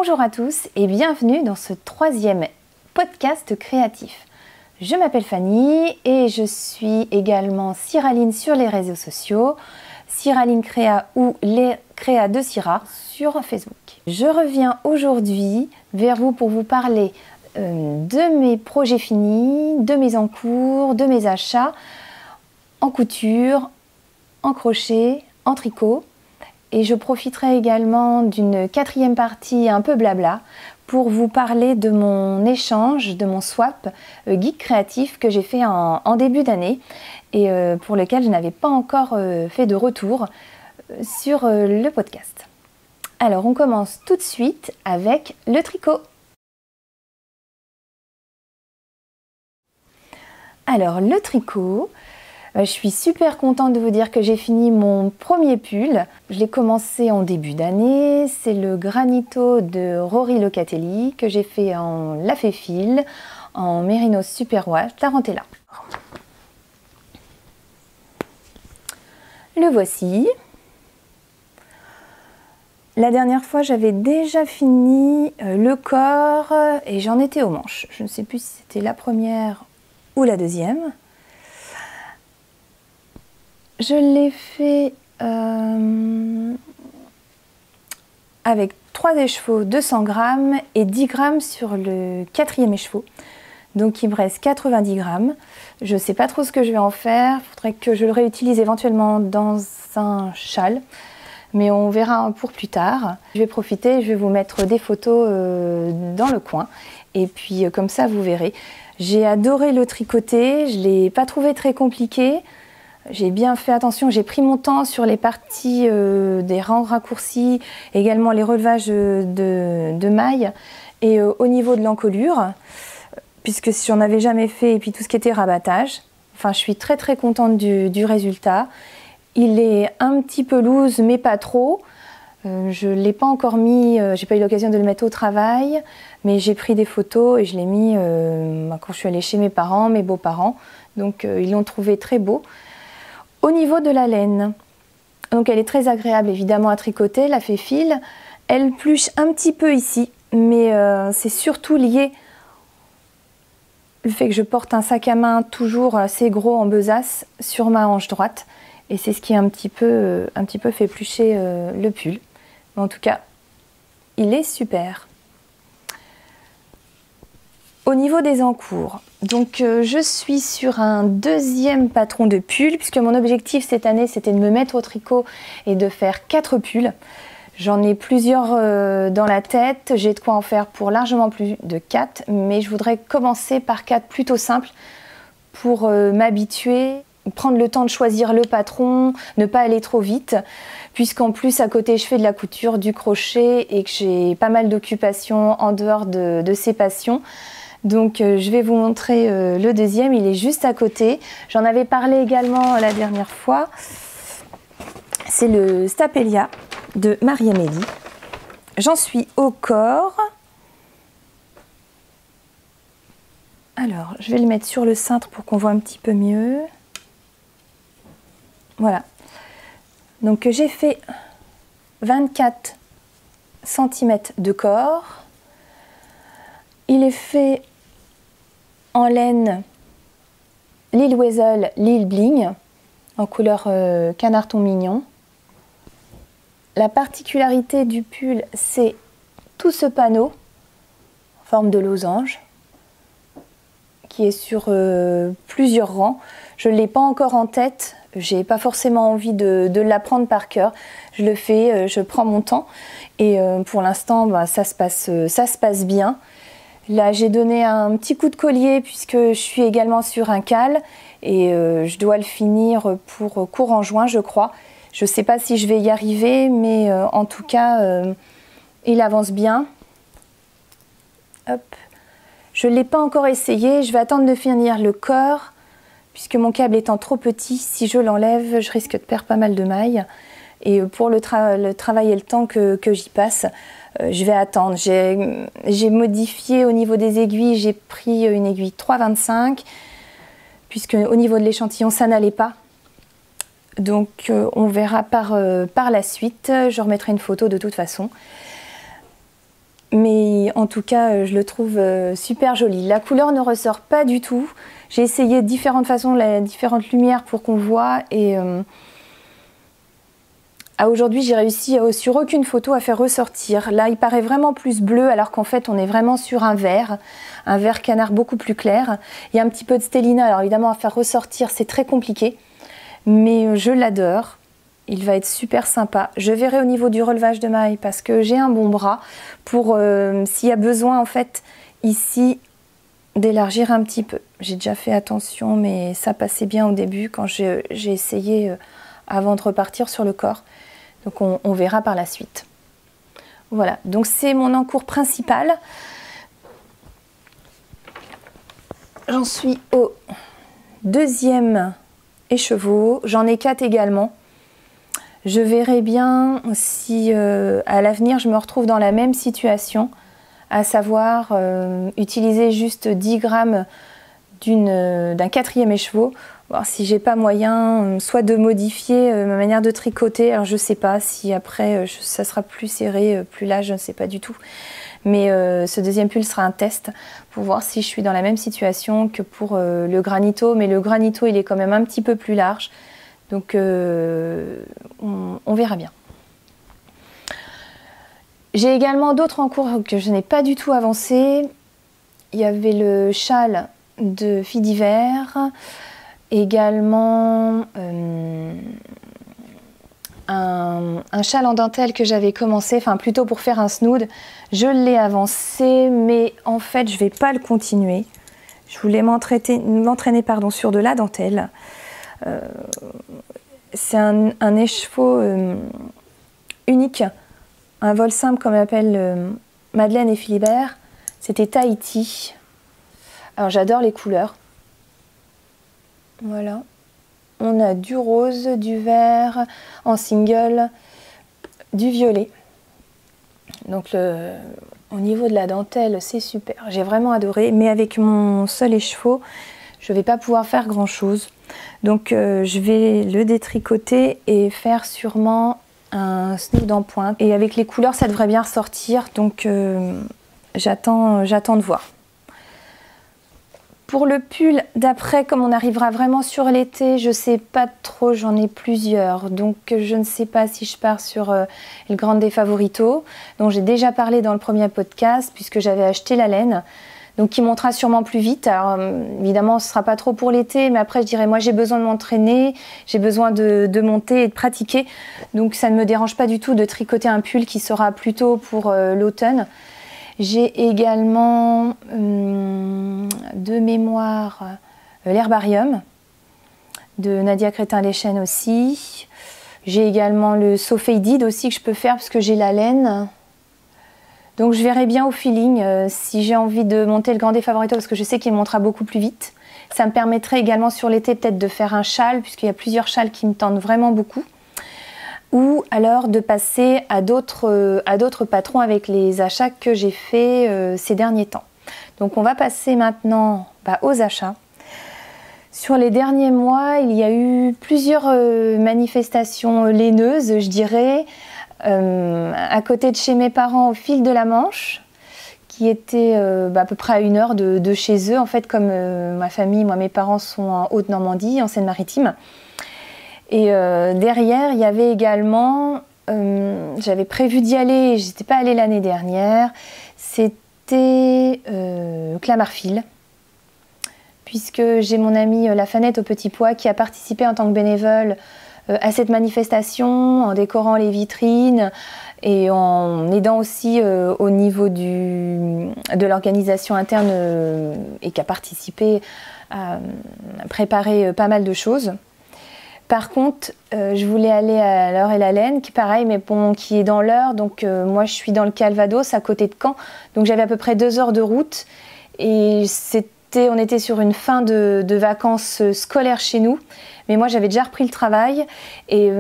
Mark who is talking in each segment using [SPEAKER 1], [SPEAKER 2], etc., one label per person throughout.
[SPEAKER 1] Bonjour à tous et bienvenue dans ce troisième podcast créatif. Je m'appelle Fanny et je suis également Cyraline sur les réseaux sociaux, Cyraline Créa ou les Créa de Cyra sur Facebook. Je reviens aujourd'hui vers vous pour vous parler de mes projets finis, de mes en cours, de mes achats en couture, en crochet, en tricot. Et je profiterai également d'une quatrième partie un peu blabla pour vous parler de mon échange, de mon swap geek créatif que j'ai fait en début d'année et pour lequel je n'avais pas encore fait de retour sur le podcast. Alors on commence tout de suite avec le tricot. Alors le tricot, je suis super contente de vous dire que j'ai fini mon premier pull. Je l'ai commencé en début d'année. C'est le Granito de Rory Locatelli que j'ai fait en lafé fil, en Mérinos Superwash Tarantella. Le voici. La dernière fois, j'avais déjà fini le corps et j'en étais aux manches. Je ne sais plus si c'était la première ou la deuxième. Je l'ai fait avec 3 écheveaux 200 grammes et 10 grammes sur le 4e écheveau. Donc il me reste 90 grammes. Je ne sais pas trop ce que je vais en faire. Il faudrait que je le réutilise éventuellement dans un châle. Mais on verra pour plus tard. Je vais profiter, je vais vous mettre des photos dans le coin. Et puis comme ça vous verrez. J'ai adoré le tricoter. Je ne l'ai pas trouvé très compliqué. J'ai bien fait attention, j'ai pris mon temps sur les parties des rangs raccourcis, également les relevages de mailles et au niveau de l'encolure, puisque j'en avais jamais fait, et puis tout ce qui était rabattage. Enfin, je suis très très contente du résultat. Il est un petit peu loose, mais pas trop. Je ne l'ai pas encore mis, j'ai pas eu l'occasion de le mettre au travail, mais j'ai pris des photos et je l'ai mis quand je suis allée chez mes parents, mes beaux-parents. Donc ils l'ont trouvé très beau. Au niveau de la laine, donc elle est très agréable évidemment à tricoter, la fait fil. Elle pluche un petit peu ici, mais c'est surtout lié au fait que je porte un sac à main toujours assez gros en besace sur ma hanche droite. Et c'est ce qui a un petit peu fait plucher le pull. Mais en tout cas, il est super. Au niveau des encours, donc je suis sur un deuxième patron de pull puisque mon objectif cette année c'était de me mettre au tricot et de faire 4 pulls. J'en ai plusieurs dans la tête, j'ai de quoi en faire pour largement plus de 4, mais je voudrais commencer par 4 plutôt simples pour m'habituer, prendre le temps de choisir le patron, ne pas aller trop vite, puisqu'en plus à côté je fais de la couture, du crochet et que j'ai pas mal d'occupations en dehors de ces passions. Donc je vais vous montrer le deuxième, il est juste à côté. J'en avais parlé également la dernière fois. C'est le Stapelia de Marie-Amélie. J'en suis au corps. Alors, je vais le mettre sur le cintre pour qu'on voit un petit peu mieux. Voilà. Donc j'ai fait 24 cm de corps. Il est fait en laine Lille Weasel, Lille Bling, en couleur canarton mignon. La particularité du pull, c'est tout ce panneau en forme de losange qui est sur plusieurs rangs. Je ne l'ai pas encore en tête, j'ai pas forcément envie de l'apprendre par cœur. Je le fais, je prends mon temps et pour l'instant ça se passe bien. Là, j'ai donné un petit coup de collier puisque je suis également sur un cal et je dois le finir pour courant juin, je crois. Je ne sais pas si je vais y arriver, mais en tout cas, il avance bien. Hop. Je ne l'ai pas encore essayé, je vais attendre de finir le corps puisque mon câble étant trop petit, si je l'enlève, je risque de perdre pas mal de mailles. Et pour le travail et le temps que j'y passe, je vais attendre. J'ai modifié au niveau des aiguilles, j'ai pris une aiguille 3,25 puisque au niveau de l'échantillon ça n'allait pas. Donc on verra par la suite, je remettrai une photo de toute façon. Mais en tout cas, je le trouve super joli. La couleur ne ressort pas du tout. J'ai essayé différentes façons, différentes lumières pour qu'on voit. Et aujourd'hui, j'ai réussi sur aucune photo à faire ressortir. Là, il paraît vraiment plus bleu, alors qu'en fait, on est vraiment sur un vert canard beaucoup plus clair. Il y a un petit peu de stellina. Alors évidemment, à faire ressortir, c'est très compliqué. Mais je l'adore. Il va être super sympa. Je verrai au niveau du relevage de maille parce que j'ai un bon bras pour s'il y a besoin en fait ici d'élargir un petit peu. J'ai déjà fait attention mais ça passait bien au début quand j'ai essayé avant de repartir sur le corps. Donc on verra par la suite. Voilà, donc c'est mon encours principal. J'en suis au deuxième écheveau. J'en ai 4 également. Je verrai bien si à l'avenir je me retrouve dans la même situation, à savoir utiliser juste 10 grammes d'un 4e écheveau, voir si j'ai pas moyen soit de modifier ma manière de tricoter. Alors je sais pas si après ça sera plus serré, plus large, je ne sais pas du tout. Mais ce deuxième pull sera un test pour voir si je suis dans la même situation que pour le granito. Mais le granito il est quand même un petit peu plus large. Donc on verra bien. J'ai également d'autres encours que je n'ai pas du tout avancé. Il y avait le châle de Filles d'hiver, également un châle en dentelle que j'avais commencé, enfin plutôt pour faire un snood. Je l'ai avancé, mais en fait je ne vais pas le continuer. Je voulais m'entraîner sur de la dentelle. C'est un écheveau unique, un vol simple comme appelle Madeleine et Philibert. C'était Tahiti. Alors j'adore les couleurs. Voilà. On a du rose, du vert en single, du violet. Donc au niveau de la dentelle, c'est super. J'ai vraiment adoré, mais avec mon seul écheveau, je ne vais pas pouvoir faire grand chose. Donc je vais le détricoter et faire sûrement un snood en pointe. Et avec les couleurs, ça devrait bien ressortir. Donc j'attends de voir. Pour le pull d'après, comme on arrivera vraiment sur l'été, je ne sais pas trop, j'en ai plusieurs. Donc je ne sais pas si je pars sur le Grande Favorito, dont j'ai déjà parlé dans le premier podcast, puisque j'avais acheté la laine. Donc qui montera sûrement plus vite. Alors évidemment ce ne sera pas trop pour l'été, mais après je dirais moi j'ai besoin de m'entraîner, j'ai besoin de monter et de pratiquer. Donc ça ne me dérange pas du tout de tricoter un pull qui sera plutôt pour l'automne. J'ai également de mémoire l'herbarium de Nadia Crétin-Leschène aussi. J'ai également le So Faded aussi que je peux faire parce que j'ai la laine. Donc je verrai bien au feeling si j'ai envie de monter le Grande Favorito parce que je sais qu'il montera beaucoup plus vite. Ça me permettrait également sur l'été peut-être de faire un châle puisqu'il y a plusieurs châles qui me tentent vraiment beaucoup. Ou alors de passer à d'autres patrons avec les achats que j'ai fait ces derniers temps. Donc on va passer maintenant aux achats. Sur les derniers mois, il y a eu plusieurs manifestations laineuses, je dirais. À côté de chez mes parents au fil de la Manche, qui était à peu près à 1 heure de chez eux, en fait, comme ma famille, mes parents sont en Haute-Normandie, en Seine-Maritime. Et derrière, il y avait également, j'avais prévu d'y aller, je n'étais pas allée l'année dernière, c'était Clamart-Fil, puisque j'ai mon amie La Fanette au Petit Pois qui a participé en tant que bénévole à cette manifestation, en décorant les vitrines et en aidant aussi au niveau de l'organisation interne et qui a participé à préparer pas mal de choses. Par contre, je voulais aller à l'Eure et la Laine, qui pareil, mais bon, qui est dans l'Eure, donc moi je suis dans le Calvados, à côté de Caen, donc j'avais à peu près 2 heures de route et on était sur une fin de vacances scolaires chez nous. Mais moi, j'avais déjà repris le travail et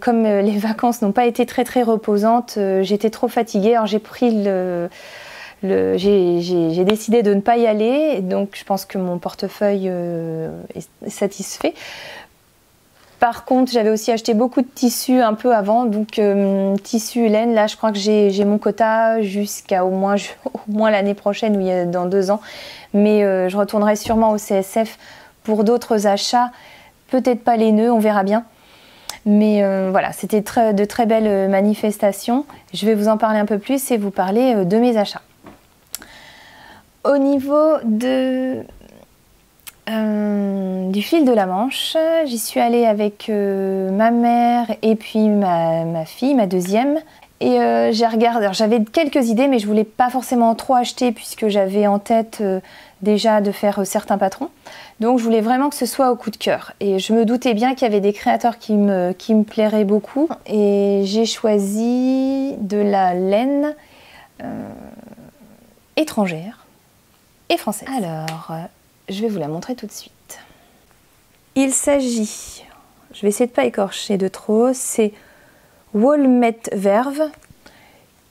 [SPEAKER 1] comme les vacances n'ont pas été très très reposantes, j'étais trop fatiguée. Alors j'ai pris j'ai décidé de ne pas y aller. Et donc je pense que mon portefeuille est satisfait. Par contre, j'avais aussi acheté beaucoup de tissus un peu avant, donc tissu laine, là je crois que j'ai mon quota jusqu'à au moins l'année prochaine ou dans 2 ans. Mais je retournerai sûrement au CSF pour d'autres achats, peut-être pas les nœuds, on verra bien. Mais voilà, c'était de très belles manifestations. Je vais vous en parler un peu plus et vous parler de mes achats. Au niveau du fil de la Manche, j'y suis allée avec ma mère et puis ma fille, ma deuxième. Et j'ai regardé, j'avais quelques idées mais je voulais pas forcément trop acheter puisque j'avais en tête déjà de faire certains patrons. Donc je voulais vraiment que ce soit au coup de cœur. Et je me doutais bien qu'il y avait des créateurs qui me plairaient beaucoup. Et j'ai choisi de la laine étrangère et française. Alors, je vais vous la montrer tout de suite. Il s'agit, je vais essayer de ne pas écorcher de trop, c'est Walmet Verve,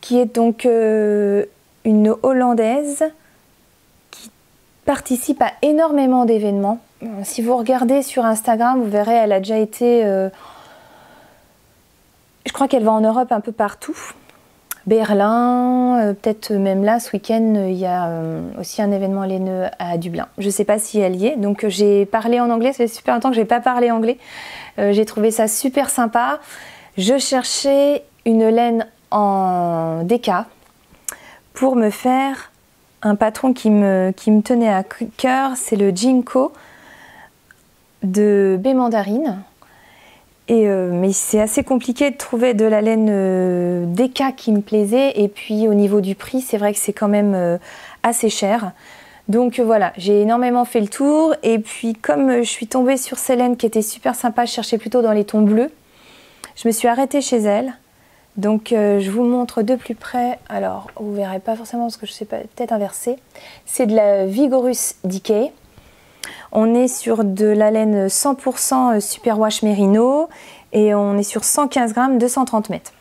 [SPEAKER 1] qui est donc une Hollandaise qui participe à énormément d'événements. Si vous regardez sur Instagram, vous verrez, elle a déjà été, je crois qu'elle va en Europe un peu partout. Berlin, peut-être même là, ce week-end, il y a aussi un événement laineux à Dublin. Je ne sais pas si elle y est, donc j'ai parlé en anglais, ça fait super longtemps que je n'ai pas parlé anglais. J'ai trouvé ça super sympa. Je cherchais une laine en DK pour me faire un patron qui me tenait à cœur, c'est le Jinko de baie mandarine. Mais c'est assez compliqué de trouver de la laine DK qui me plaisait. Et puis au niveau du prix, c'est vrai que c'est quand même assez cher. Donc voilà, j'ai énormément fait le tour. Et puis comme je suis tombée sur ces laines qui étaient super sympas, je cherchais plutôt dans les tons bleus. Je me suis arrêtée chez elle. Donc je vous montre de plus près. Alors vous verrez pas forcément parce que je sais pas, peut-être inversé. C'est de la Vigorous Decay. On est sur de la laine 100% Superwash Merino et on est sur 115 grammes, 230 mètres.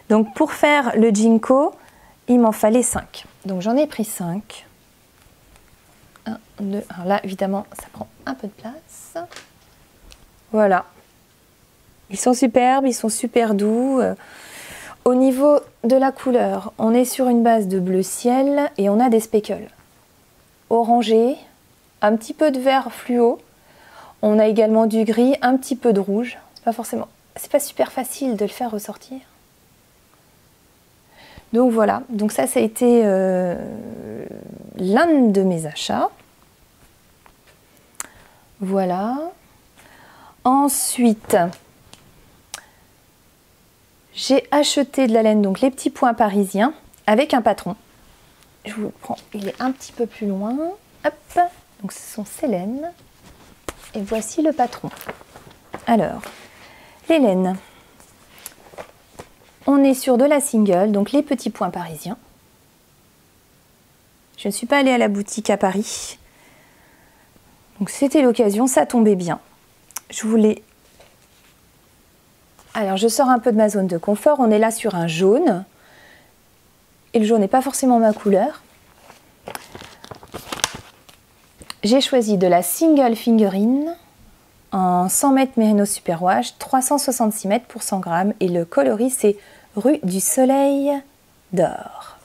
[SPEAKER 1] Donc pour faire le Jinko, il m'en fallait 5. Donc j'en ai pris 5. 1, 2, alors là évidemment ça prend un peu de place. Voilà. Ils sont superbes, ils sont super doux. Au niveau de la couleur, on est sur une base de bleu ciel et on a des speckles. Orangé. Un petit peu de vert fluo, on a également du gris, un petit peu de rouge. C'est pas super facile de le faire ressortir. Donc voilà, donc ça a été l'un de mes achats. Voilà. Ensuite, j'ai acheté de la laine, donc les petits points parisiens, avec un patron. Je vous le prends, il est un petit peu plus loin. Hop. Donc ce sont ces laines. Et voici le patron. Alors, les laines. On est sur de la single, donc les petits points parisiens. Je ne suis pas allée à la boutique à Paris. Donc c'était l'occasion, ça tombait bien. Je voulais... Alors je sors un peu de ma zone de confort. On est là sur un jaune. Et le jaune n'est pas forcément ma couleur. J'ai choisi de la Single Fingering en 100 mètres Merino Superwash, 366 mètres pour 100 grammes et le coloris c'est Rue du Soleil d'Or.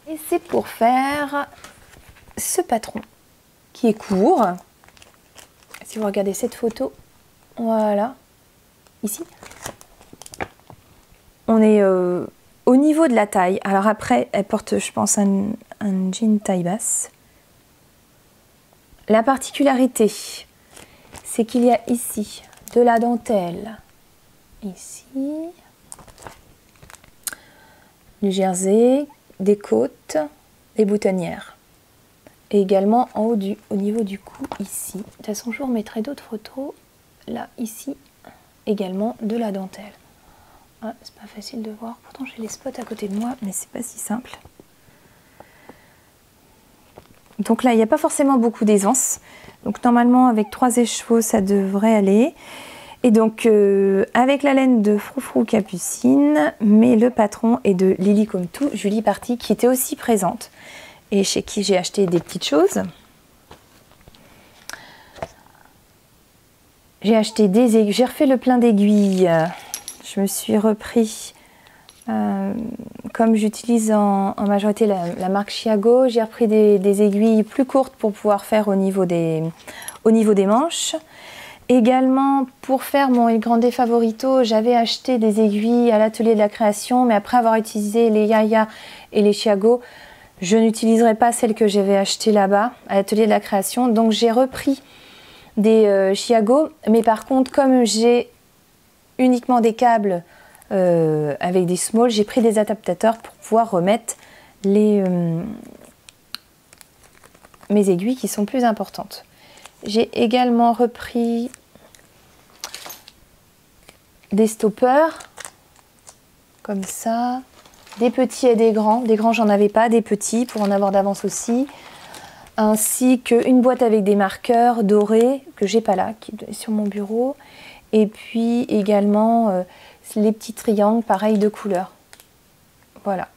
[SPEAKER 1] Et c'est pour faire ce patron qui est court. Si vous regardez cette photo, voilà, ici. On est au niveau de la taille. Alors après, elle porte, je pense, un jean taille basse. La particularité, c'est qu'il y a ici de la dentelle, ici, du jersey, des côtes, des boutonnières. Et également en haut au niveau du cou, ici. De toute façon, je vous remettrai d'autres photos. Là, ici, également de la dentelle. Ah, c'est pas facile de voir, pourtant j'ai les spots à côté de moi, mais c'est pas si simple. Donc là, il n'y a pas forcément beaucoup d'aisance. Donc normalement, avec 3 écheveaux, ça devrait aller. Et donc, avec la laine de Froufrou Capucine, mais le patron est de Lily Comme Tout, Julie Party, qui était aussi présente. Et chez qui j'ai acheté des petites choses. J'ai acheté des aiguilles, j'ai refait le plein d'aiguilles. Je me suis repris, comme j'utilise en majorité la marque Chiago, j'ai repris des aiguilles plus courtes pour pouvoir faire au niveau des manches. Également, pour faire mon Il Grande Favorito, j'avais acheté des aiguilles à l'atelier de la création, mais après avoir utilisé les Yaya et les Chiago, je n'utiliserai pas celles que j'avais achetées là-bas, à l'atelier de la création. Donc j'ai repris des Chiago, mais par contre, comme j'ai uniquement des câbles avec des small, j'ai pris des adaptateurs pour pouvoir remettre mes aiguilles qui sont plus importantes. J'ai également repris des stoppers, comme ça, des petits et des grands. Des grands, j'en avais pas, des petits pour en avoir d'avance aussi. Ainsi qu'une boîte avec des marqueurs dorés, que j'ai pas là, qui est sur mon bureau. Et puis également les petits triangles, pareil, de couleur. Voilà.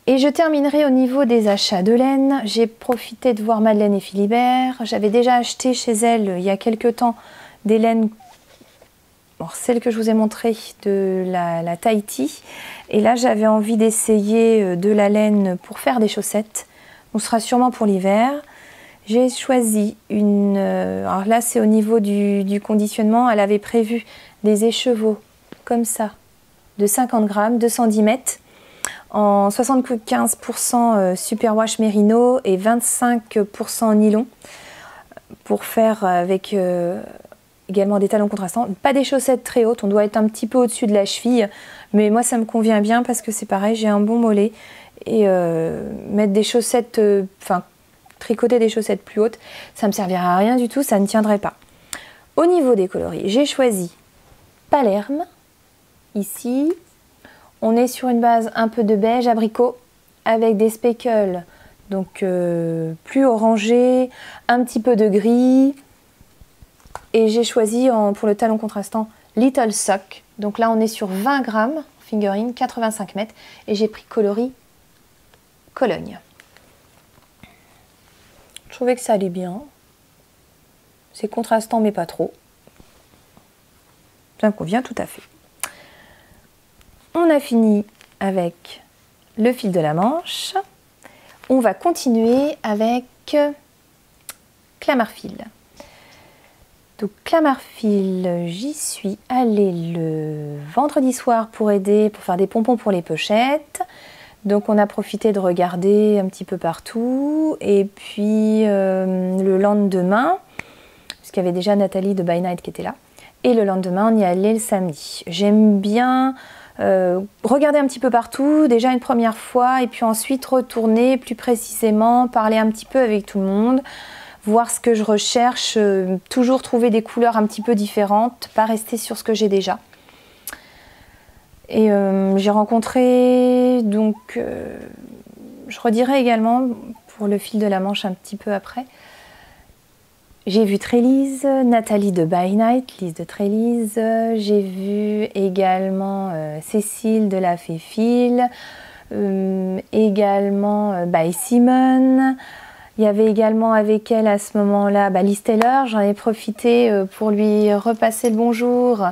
[SPEAKER 1] Et je terminerai au niveau des achats de laine. J'ai profité de voir Madeleine et Philibert. J'avais déjà acheté chez elles il y a quelques temps des laines, celle que je vous ai montrée de la Tahiti. Et là j'avais envie d'essayer de la laine pour faire des chaussettes. On sera sûrement pour l'hiver. J'ai choisi une... alors là c'est au niveau du conditionnement. Elle avait prévu des écheveaux comme ça de 50 grammes, 210 mètres. En 75% superwash mérino et 25% nylon pour faire avec également des talons contrastants. Pas des chaussettes très hautes, on doit être un petit peu au-dessus de la cheville, mais moi ça me convient bien parce que c'est pareil, j'ai un bon mollet et mettre des chaussettes, tricoter des chaussettes plus hautes, ça me servira à rien du tout, ça ne tiendrait pas. Au niveau des coloris, j'ai choisi Palerme, ici. On est sur une base un peu de beige abricot avec des speckles donc plus orangés, un petit peu de gris. Et j'ai choisi pour le talon contrastant Little Sock. Donc là on est sur 20 grammes, fingering, 85 mètres. Et j'ai pris coloris Cologne. Je trouvais que ça allait bien. C'est contrastant mais pas trop. Ça me convient tout à fait. On a fini avec le fil de la manche. On va continuer avec Clamarfil. Donc Clamarfil, j'y suis allée le vendredi soir pour faire des pompons pour les pochettes. Donc on a profité de regarder un petit peu partout. Et puis le lendemain, parce qu'il y avait déjà Nathalie de By Night qui était là. Et le lendemain, on y allait le samedi. J'aime bien... regarder un petit peu partout, déjà une première fois, et puis ensuite retourner plus précisément, parler un petit peu avec tout le monde, voir ce que je recherche, toujours trouver des couleurs un petit peu différentes, pas rester sur ce que j'ai déjà. Et j'ai rencontré, donc je redirai également pour le fil de la manche un petit peu après. J'ai vu Trélise, Nathalie de By Night, Lise de Trélise. J'ai vu également Cécile de La Féfile, également By Simone. Il y avait également avec elle à ce moment-là Lise Taylor. J'en ai profité pour lui repasser le bonjour.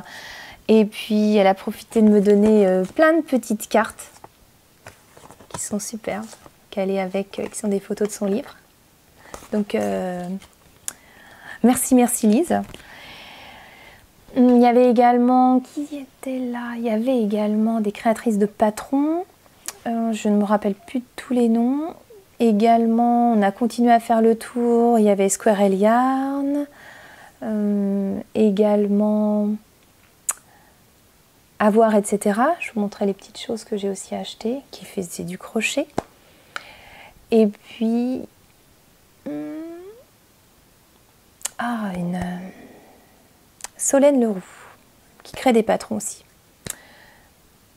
[SPEAKER 1] Et puis elle a profité de me donner plein de petites cartes qui sont superbes, qui sont des photos de son livre. Donc... merci Lise. Il y avait également, qui était là? Il y avait également des créatrices de patrons. Je ne me rappelle plus de tous les noms. Également, on a continué à faire le tour. Il y avait Squirrel Yarn. Également, Avoir, etc. Je vous montrais les petites choses que j'ai aussi achetées, qui faisaient du crochet. Et puis... une Solène Leroux qui crée des patrons aussi.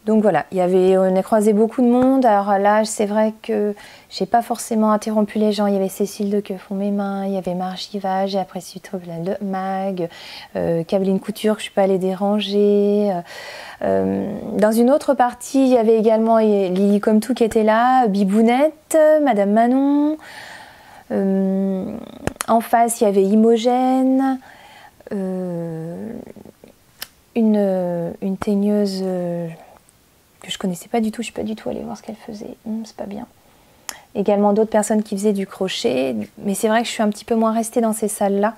[SPEAKER 1] Donc voilà, on a croisé beaucoup de monde. Alors là, c'est vrai que j'ai pas forcément interrompu les gens. Il y avait Cécile de Que font mes mains, il y avait Margie Vage, j'ai après suite de Mag, Cabeline Couture que je suis pas allée déranger. Dans une autre partie, il y avait également Lily Comme Tout qui était là, Bibounette, Madame Manon. En face, il y avait Imogène, une teigneuse que je connaissais pas du tout. Je suis pas du tout allée voir ce qu'elle faisait. C'est pas bien. Également d'autres personnes qui faisaient du crochet. Mais c'est vrai que je suis un petit peu moins restée dans ces salles-là.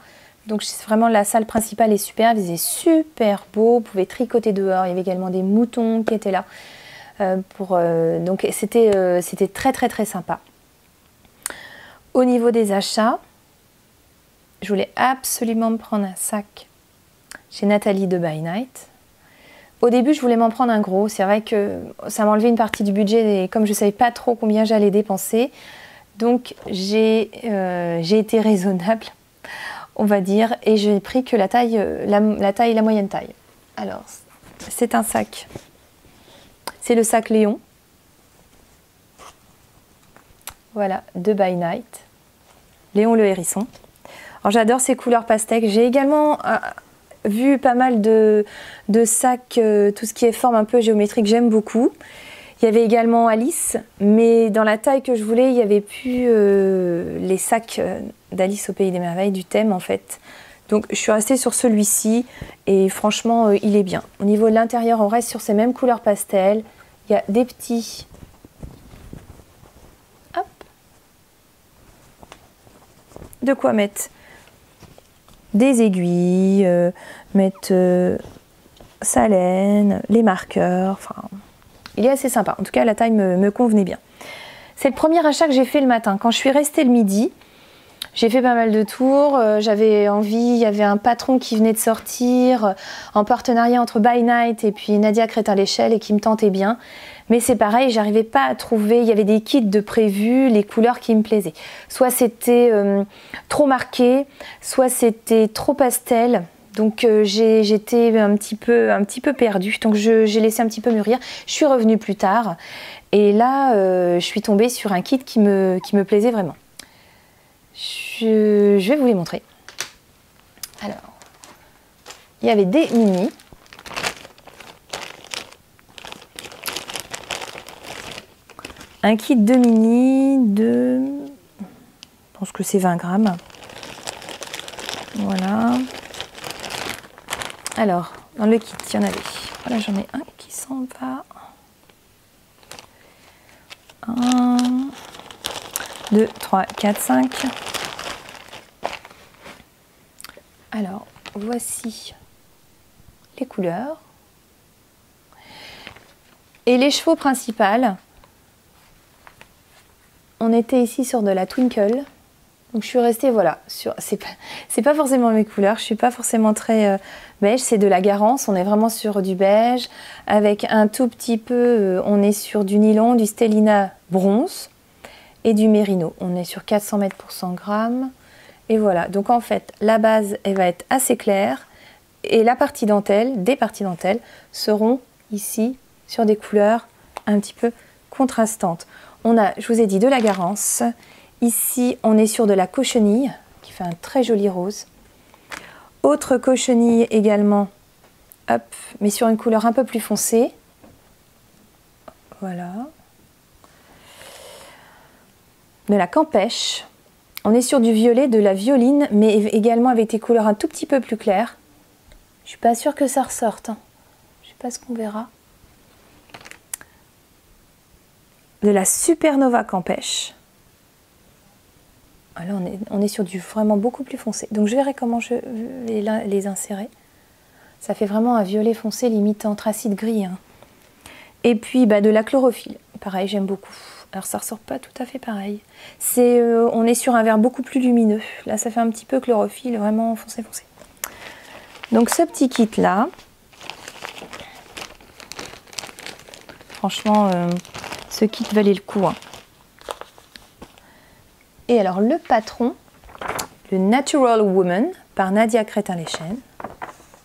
[SPEAKER 1] Donc vraiment la salle principale est super. Elle faisait super beau. Vous pouvez tricoter dehors. Il y avait également des moutons qui étaient là. Donc c'était très très très sympa. Au niveau des achats, je voulais absolument me prendre un sac chez Nathalie de By Night. Au début, je voulais m'en prendre un gros. C'est vrai que ça m'a enlevé une partie du budget et comme je ne savais pas trop combien j'allais dépenser, donc j'ai été raisonnable, on va dire, et j'ai pris que la taille, la moyenne taille. Alors, c'est un sac. C'est le sac Léon. Voilà, de By Night. Léon le hérisson. Alors j'adore ces couleurs pastel. J'ai également vu pas mal de sacs, tout ce qui est forme un peu géométrique, j'aime beaucoup. Il y avait également Alice, mais dans la taille que je voulais, il n'y avait plus les sacs d'Alice au Pays des Merveilles, du thème en fait. Donc je suis restée sur celui-ci et franchement il est bien. Au niveau de l'intérieur, on reste sur ces mêmes couleurs pastel. Il y a des petits... Hop. De quoi mettre des aiguilles, mettre sa laine, les marqueurs, enfin, il est assez sympa. En tout cas, la taille me convenait bien. C'est le premier achat que j'ai fait le matin. Quand je suis restée le midi, j'ai fait pas mal de tours. J'avais envie, il y avait un patron qui venait de sortir en partenariat entre By Night et puis Nadia Crétin-Léchelle et qui me tentait bien. Mais c'est pareil, j'arrivais pas à trouver, il y avait des kits de prévus, les couleurs qui me plaisaient. Soit c'était trop marqué, soit c'était trop pastel. Donc j'étais un petit peu perdue, donc j'ai laissé un petit peu mûrir. Je suis revenue plus tard et là je suis tombée sur un kit qui me plaisait vraiment. Je vais vous les montrer. Alors, il y avait des mini. Un kit de mini de... Je pense que c'est 20 grammes. Voilà. Alors, dans le kit, il y en avait. Voilà, j'en ai un qui s'en va. 1, 2, 3, 4, 5. Alors, voici les couleurs. Et les chevaux principaux, on était ici sur de la Twinkle. Donc je suis restée, voilà, c'est pas forcément mes couleurs, je suis pas forcément très beige, c'est de la Garance, on est vraiment sur du beige, avec un tout petit peu, on est sur du nylon, du Stellina bronze et du mérino. On est sur 400 mètres pour 100 grammes. Et voilà, donc en fait, la base, elle va être assez claire et la partie dentelle, des parties dentelles, seront ici sur des couleurs un petit peu contrastantes. On a, je vous ai dit, de la Garance. Ici, on est sur de la cochenille, qui fait un très joli rose. Autre cochenille également, hop, mais sur une couleur un peu plus foncée. Voilà. De la Campèche. On est sur du violet, de la violine, mais également avec des couleurs un tout petit peu plus claires. Je suis pas sûre que ça ressorte. Hein. Je sais pas ce qu'on verra. De la Supernova Campèche. Là, on est sur du vraiment beaucoup plus foncé. Donc je verrai comment je vais les insérer. Ça fait vraiment un violet foncé limite anthracite gris. Hein. Et puis de la chlorophylle. Pareil, j'aime beaucoup. Alors ça ressort pas tout à fait pareil. On est sur un vert beaucoup plus lumineux. Là, ça fait un petit peu chlorophylle, vraiment foncé foncé. Donc ce petit kit là, franchement, ce kit valait le coup. Hein. Et alors le patron, le Natural Woman par Nadia Crétin-Léchelle,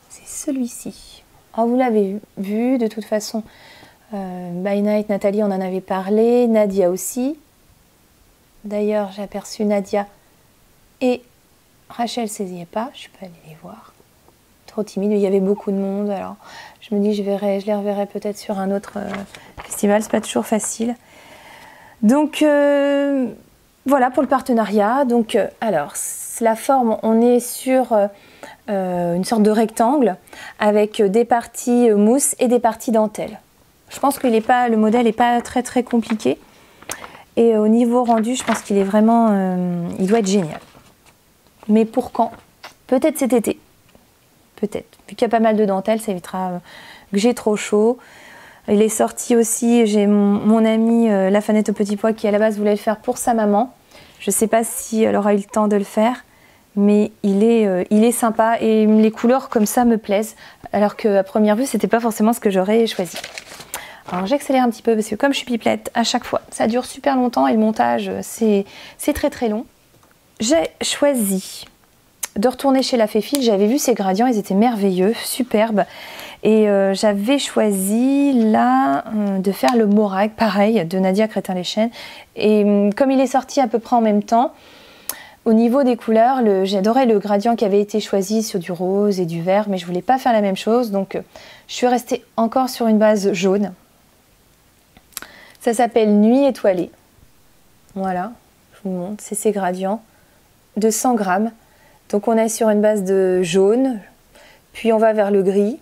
[SPEAKER 1] c'est celui-ci. Alors vous l'avez vu, de toute façon, By Night, Nathalie, on en avait parlé, Nadia aussi. D'ailleurs, j'ai aperçu Nadia et Rachel Sézier pas, je suis pas allée les voir. Trop timide, il y avait beaucoup de monde, alors je me dis je les reverrai peut-être sur un autre festival, c'est pas toujours facile. Donc voilà pour le partenariat. Donc alors la forme, on est sur une sorte de rectangle avec des parties mousse et des parties dentelle. Je pense que le modèle n'est pas très très compliqué. Et au niveau rendu, je pense qu'il est vraiment... il doit être génial. Mais pour quand? Peut-être cet été. Peut-être. Vu qu'il y a pas mal de dentelle, ça évitera que j'ai trop chaud. Il est sorti aussi, j'ai mon amie La Fanette au Petit Pois qui à la base voulait le faire pour sa maman. Je ne sais pas si elle aura eu le temps de le faire, mais il est sympa et les couleurs comme ça me plaisent. Alors qu'à première vue, c'était pas forcément ce que j'aurais choisi. Alors j'accélère un petit peu parce que comme je suis pipelette, à chaque fois, ça dure super longtemps et le montage, c'est très très long. J'ai choisi de retourner chez La Féfile. J'avais vu ces gradients, ils étaient merveilleux, superbes. Et j'avais choisi là de faire le Morag, pareil, de Nadia Crétin-Leschène. Et comme il est sorti à peu près en même temps, au niveau des couleurs, j'adorais le gradient qui avait été choisi sur du rose et du vert, mais je voulais pas faire la même chose. Donc je suis restée encore sur une base jaune. Ça s'appelle Nuit étoilée. Voilà, je vous montre, c'est ces gradients de 100 grammes. Donc on est sur une base de jaune, puis on va vers le gris.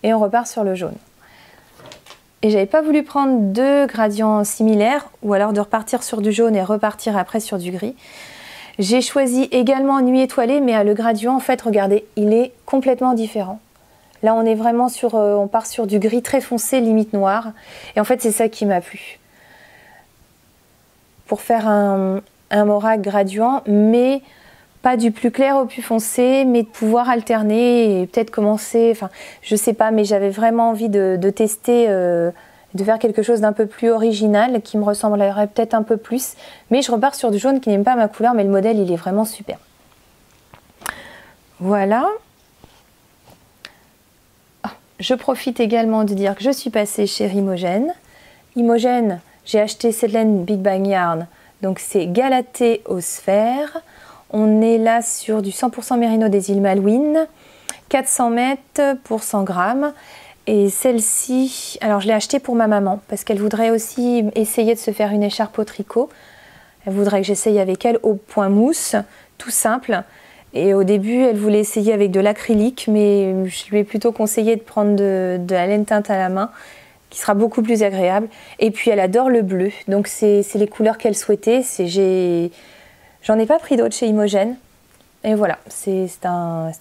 [SPEAKER 1] Et on repart sur le jaune. Et j'avais pas voulu prendre deux gradients similaires ou alors de repartir sur du jaune et repartir après sur du gris. J'ai choisi également Nuit étoilée, mais le gradient, en fait, regardez, il est complètement différent. Là, on est vraiment sur, on part sur du gris très foncé, limite noir. Et en fait, c'est ça qui m'a plu. Pour faire un Morag gradient, mais pas du plus clair au plus foncé, mais de pouvoir alterner et peut-être commencer, enfin je sais pas, mais j'avais vraiment envie de tester, de faire quelque chose d'un peu plus original, qui me ressemblerait peut-être un peu plus, mais je repars sur du jaune qui n'aime pas ma couleur, mais le modèle il est vraiment super. Voilà. Je profite également de dire que je suis passée chez Imogène. Imogène, j'ai acheté cette laine Big Bang Yarn, donc c'est Galatée aux sphères. On est là sur du 100% Mérino des îles Malouines, 400 mètres pour 100 grammes. Et celle-ci, alors je l'ai achetée pour ma maman parce qu'elle voudrait aussi essayer de se faire une écharpe au tricot. Elle voudrait que j'essaye avec elle au point mousse, tout simple. Et au début, elle voulait essayer avec de l'acrylique, mais je lui ai plutôt conseillé de prendre de la laine teinte à la main, qui sera beaucoup plus agréable. Et puis elle adore le bleu, donc c'est les couleurs qu'elle souhaitait. J'en ai pas pris d'autres chez Imogène. Et voilà, c'est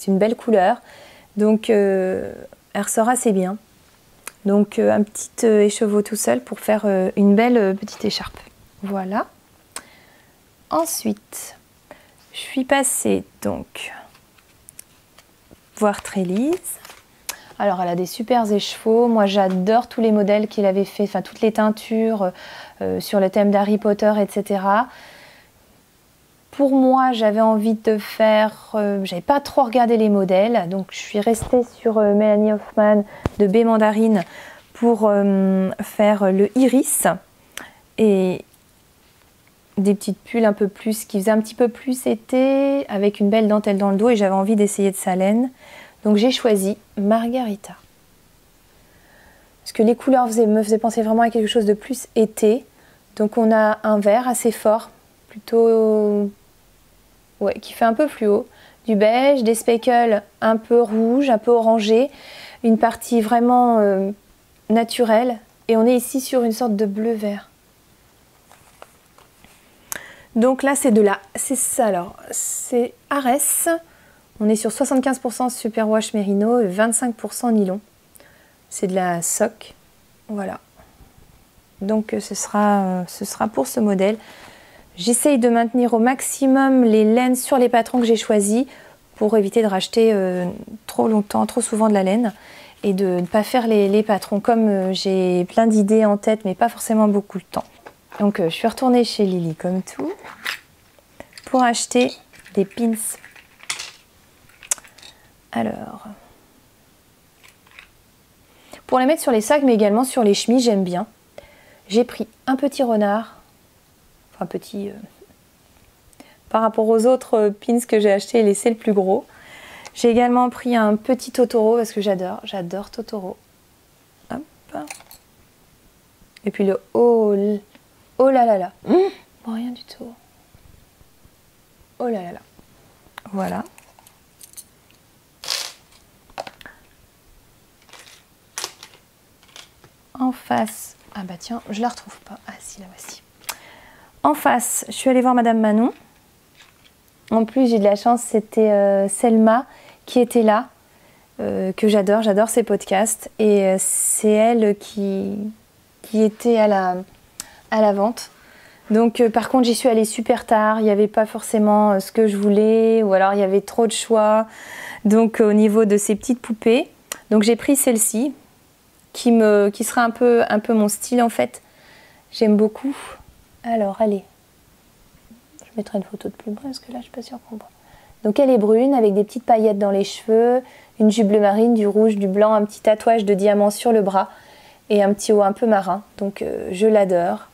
[SPEAKER 1] une belle couleur. Donc elle ressort assez bien. Donc un petit écheveau tout seul pour faire une belle petite écharpe. Voilà. Ensuite, je suis passée donc voir Trélise. Alors elle a des super écheveaux. Moi j'adore tous les modèles qu'il avait fait, enfin toutes les teintures sur le thème d'Harry Potter, etc. Pour moi, j'avais envie de faire, j'avais pas trop regardé les modèles, donc je suis restée sur Mélanie Hoffman de B Mandarine pour faire le iris et des petites pulls un peu plus, qui faisaient un petit peu plus été, avec une belle dentelle dans le dos et j'avais envie d'essayer de sa laine. Donc j'ai choisi Margarita. Parce que les couleurs me faisaient penser vraiment à quelque chose de plus été. Donc on a un vert assez fort, plutôt... ouais, qui fait un peu fluo, du beige, des speckles un peu rouge, un peu orangé, une partie vraiment naturelle, et on est ici sur une sorte de bleu-vert. Donc là c'est ça alors, c'est Arès, on est sur 75% superwash mérino et 25% nylon, c'est de la sock, voilà. Donc ce sera pour ce modèle. J'essaye de maintenir au maximum les laines sur les patrons que j'ai choisis pour éviter de racheter trop souvent de la laine et de ne pas faire les patrons comme j'ai plein d'idées en tête mais pas forcément beaucoup de temps. Donc je suis retournée chez Lily comme tout pour acheter des pins. Alors, pour les mettre sur les sacs mais également sur les chemises, j'aime bien. J'ai pris un petit renard. Enfin petit, par rapport aux autres pins que j'ai achetés, c'est le plus gros. J'ai également pris un petit Totoro parce que j'adore Totoro. Hop. Et puis le oh là là là, bon, rien du tout. Oh là là là. Voilà. En face, ah bah tiens, je la retrouve pas. Ah si, la voici. En face, je suis allée voir Madame Manon. En plus, j'ai de la chance, c'était Selma qui était là, que j'adore ses podcasts. Et c'est elle qui était à la vente. Donc par contre, j'y suis allée super tard. Il n'y avait pas forcément ce que je voulais, ou alors il y avait trop de choix. Donc au niveau de ces petites poupées, donc j'ai pris celle-ci, qui sera un peu mon style en fait. J'aime beaucoup. Alors, allez. Je mettrai une photo de plus près parce que là, je suis pas sûre qu'on voit. Donc, elle est brune avec des petites paillettes dans les cheveux, une jupe bleu marine, du rouge, du blanc, un petit tatouage de diamant sur le bras et un petit haut un peu marin. Donc, je l'adore.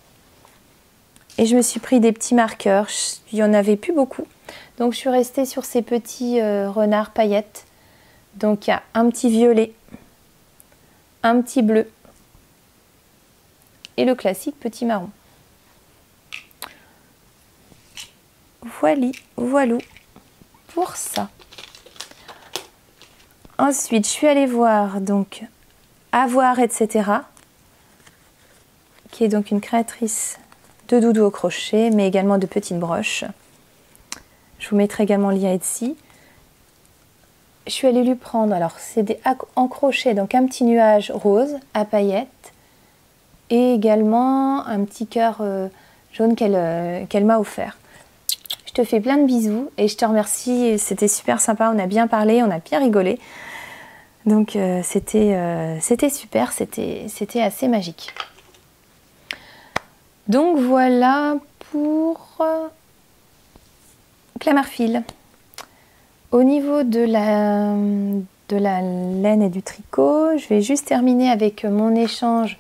[SPEAKER 1] Et je me suis pris des petits marqueurs. Il n'y en avait plus beaucoup. Donc, je suis restée sur ces petits renards paillettes. Donc, il y a un petit violet, un petit bleu et le classique petit marron. Voilou pour ça. Ensuite, je suis allée voir donc Avoir, etc. qui est donc une créatrice de doudous au crochet, mais également de petites broches. Je vous mettrai également le lien ici. Je suis allée lui prendre, alors c'est en crochet, donc un petit nuage rose à paillettes et également un petit cœur jaune qu'elle m'a offert. Je te fais plein de bisous et je te remercie, c'était super sympa, on a bien parlé, on a bien rigolé. Donc c'était super, c'était assez magique. Donc voilà pour Clamarfil. Au niveau de la laine et du tricot, je vais juste terminer avec mon échange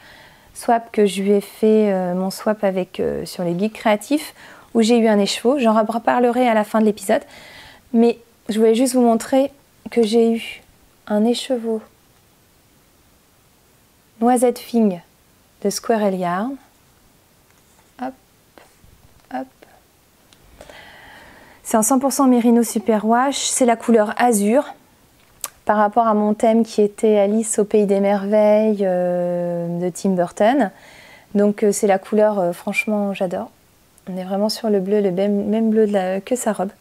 [SPEAKER 1] swap que je lui ai fait, mon swap avec sur les geeks créatifs, où j'ai eu un écheveau. J'en reparlerai à la fin de l'épisode. Mais je voulais juste vous montrer que j'ai eu un écheveau Noisette Fing de Squirrel Yarn. Hop, hop. C'est en 100% Merino Superwash. C'est la couleur azur. Par rapport à mon thème qui était Alice au Pays des Merveilles de Tim Burton. Donc c'est la couleur, franchement, j'adore. On est vraiment sur le bleu, le même bleu que sa robe.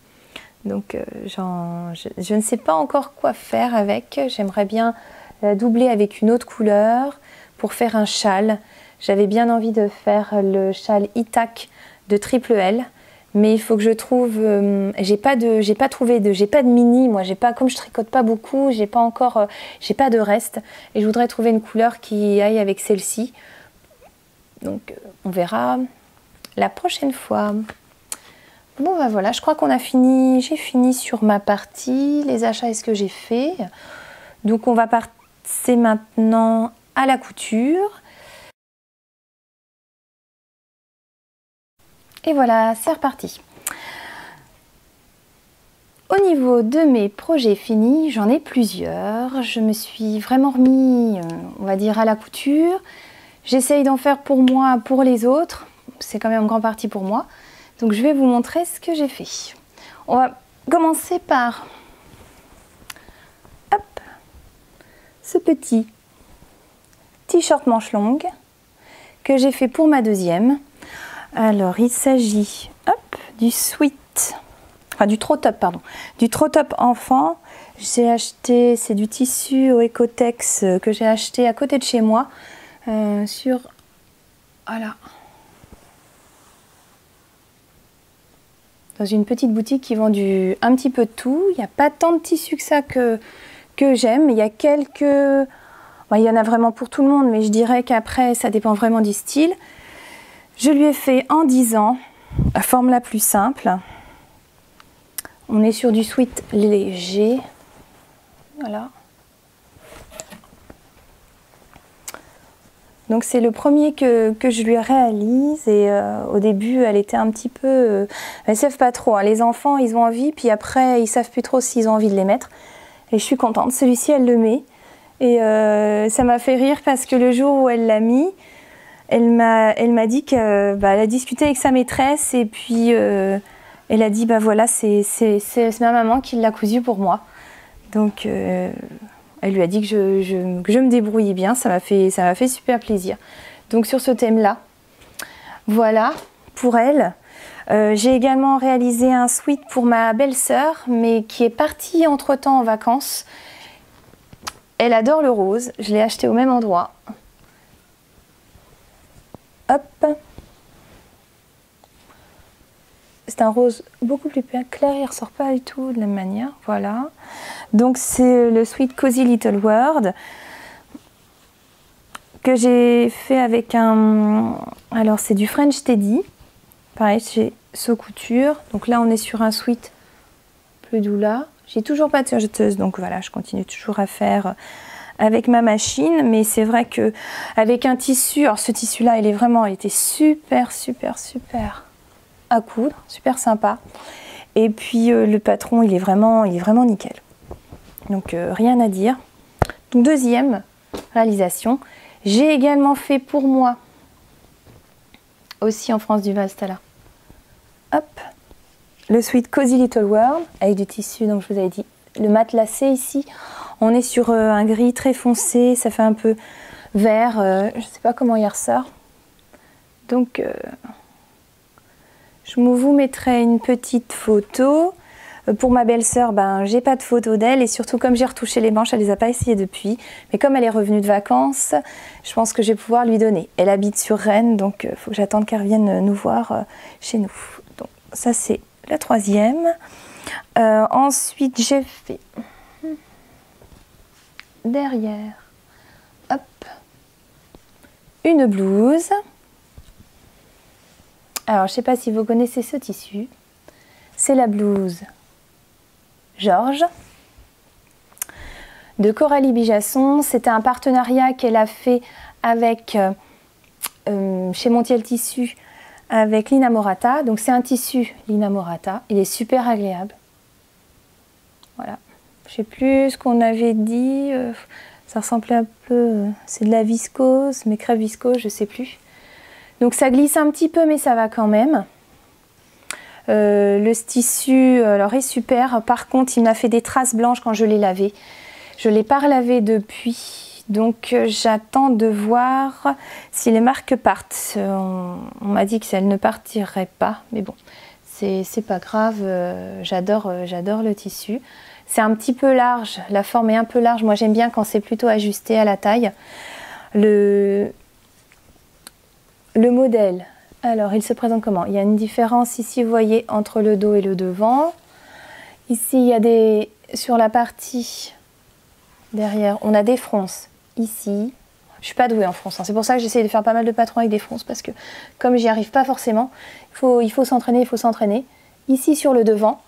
[SPEAKER 1] Donc je ne sais pas encore quoi faire avec. J'aimerais bien la doubler avec une autre couleur pour faire un châle. J'avais bien envie de faire le châle Itac de Triple L. Mais il faut que je trouve. J'ai pas de mini. Moi, comme je tricote pas beaucoup, j'ai pas de reste. Et je voudrais trouver une couleur qui aille avec celle-ci. Donc, on verra la prochaine fois. Bon, ben voilà, je crois qu'on a fini. J'ai fini sur ma partie. Les achats et ce que j'ai fait. Donc, on va passer maintenant à la couture. Et voilà, c'est reparti. Au niveau de mes projets finis, j'en ai plusieurs. Je me suis vraiment remis, on va dire, à la couture. J'essaye d'en faire pour moi, pour les autres. C'est quand même en grande partie pour moi. Donc je vais vous montrer ce que j'ai fait. On va commencer par hop, ce petit t-shirt manche longue que j'ai fait pour ma deuxième. Alors, il s'agit du sweat, enfin du trop top, pardon, du trop top enfant. J'ai acheté, c'est du tissu au Ecotex que j'ai acheté à côté de chez moi, voilà, dans une petite boutique qui vend un petit peu de tout. Il n'y a pas tant de tissu que ça que j'aime. Il y a quelques, il y en a vraiment pour tout le monde, mais je dirais qu'après, ça dépend vraiment du style. Je lui ai fait en 10 ans, la forme la plus simple. On est sur du sweat léger. Voilà. Donc c'est le premier que je lui réalise. Et au début, elle était un petit peu... elles ne savent pas trop. Hein. Les enfants, ils ont envie. Puis après, ils ne savent plus trop s'ils ont envie de les mettre. Et je suis contente. Celui-ci, elle le met. Et ça m'a fait rire parce que le jour où elle l'a mis, elle m'a dit qu'elle a discuté avec sa maîtresse et puis elle Elle a dit bah voilà, c'est ma maman qui l'a cousu pour moi. Donc elle lui a dit que je me débrouillais bien, ça m'a fait super plaisir. Donc sur ce thème-là, voilà pour elle. J'ai également réalisé un sweat pour ma belle-sœur, mais qui est partie entre-temps en vacances. Elle adore le rose, je l'ai acheté au même endroit. Hop. C'est un rose beaucoup plus clair, il ne ressort pas du tout de la même manière. Voilà. Donc c'est le sweat Cozy Little World que j'ai fait avec un... Alors c'est du French Teddy. Pareil, chez So Couture. Donc là, on est sur un sweat plus doux là. J'ai toujours pas de jeteuse, donc voilà, je continue toujours à faire avec ma machine. Mais c'est vrai que avec un tissu, alors ce tissu-là, il était super à coudre, super sympa. Et puis le patron, il est vraiment nickel. Donc rien à dire. Donc deuxième réalisation. J'ai également fait pour moi, aussi en France du Val-Stala. Hop, le sweat Cozy Little World avec du tissu, donc je vous avais dit, le matelassé ici. On est sur un gris très foncé, ça fait un peu vert, je ne sais pas comment il ressort. Donc, je vous mettrai une petite photo. Pour ma belle-sœur, ben, j'ai pas de photo d'elle et surtout comme j'ai retouché les manches, elle les a pas essayées depuis. Mais comme elle est revenue de vacances, je pense que je vais pouvoir lui donner. Elle habite sur Rennes, donc il faut que j'attende qu'elle revienne nous voir chez nous. Donc ça c'est la troisième. Ensuite j'ai fait derrière, hop, une blouse. Alors je sais pas si vous connaissez ce tissu. C'est la blouse Georges de Coralie Bijasson. C'était un partenariat qu'elle a fait avec chez Montiel Tissu avec Lina Morata. Donc c'est un tissu Lina Morata. Il est super agréable. Voilà. Je sais plus ce qu'on avait dit. Ça ressemblait un peu. C'est de la viscose, mais crêpe viscose, je sais plus. Donc ça glisse un petit peu, mais ça va quand même. Le tissu alors est super, par contre il m'a fait des traces blanches quand je l'ai lavé. Je ne l'ai pas relavé depuis, donc j'attends de voir si les marques partent. On m'a dit qu'elles ne partiraient pas, mais bon, c'est pas grave, j'adore le tissu. C'est un petit peu large, la forme est un peu large, moi j'aime bien quand c'est plutôt ajusté à la taille. Le modèle. Alors, il se présente comment? Il y a une différence ici, vous voyez, entre le dos et le devant. Ici, il y a des... Sur la partie derrière, on a des fronces. Ici, je ne suis pas douée en fronce. Hein. C'est pour ça que j'essaie de faire pas mal de patrons avec des fronces. Parce que, comme j'y arrive pas forcément, il faut s'entraîner, il faut s'entraîner. Ici, sur le devant.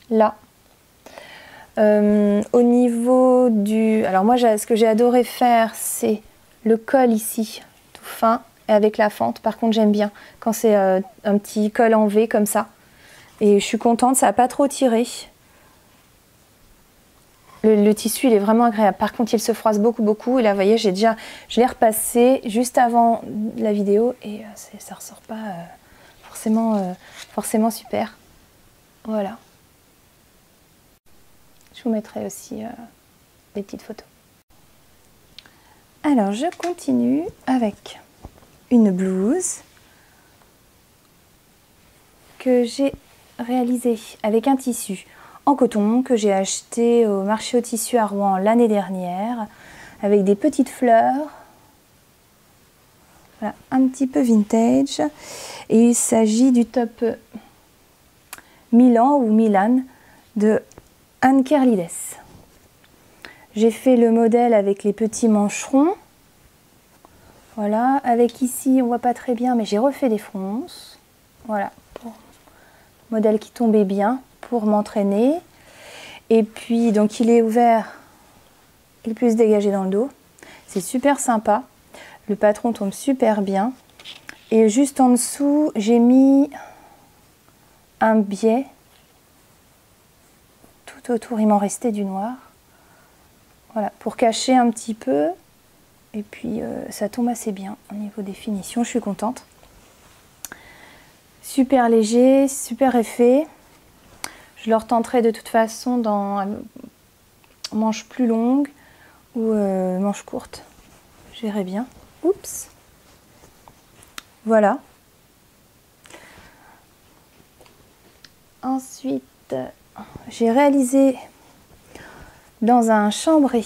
[SPEAKER 1] Là. Au niveau du... Alors, moi, ce que j'ai adoré faire, c'est le col ici, tout fin. Avec la fente, par contre j'aime bien quand c'est un petit col en V comme ça. Et je suis contente, ça n'a pas trop tiré. Le tissu il est vraiment agréable. Par contre il se froisse beaucoup. Et là vous voyez, je l'ai repassé juste avant la vidéo et ça ressort pas forcément super. Voilà. Je vous mettrai aussi des petites photos. Alors je continue avec une blouse que j'ai réalisée avec un tissu en coton que j'ai acheté au marché au tissu à Rouen l'année dernière avec des petites fleurs. Voilà, un petit peu vintage. Et il s'agit du top Milan ou Milan de Anne Kerlides. J'ai fait le modèle avec les petits mancherons. Voilà, avec ici, on voit pas très bien, mais j'ai refait des fronces. Voilà, modèle qui tombait bien pour m'entraîner. Et puis, donc il est ouvert et plus dégagé dans le dos. C'est super sympa. Le patron tombe super bien. Et juste en dessous, j'ai mis un biais. Tout autour, il m'en restait du noir. Voilà, pour cacher un petit peu. Et puis ça tombe assez bien au niveau des finitions, je suis contente. super léger, super effet. Je le retenterai de toute façon dans manche plus longue ou manche courte. Je verrai bien. Oups. Voilà. Ensuite, j'ai réalisé dans un chambray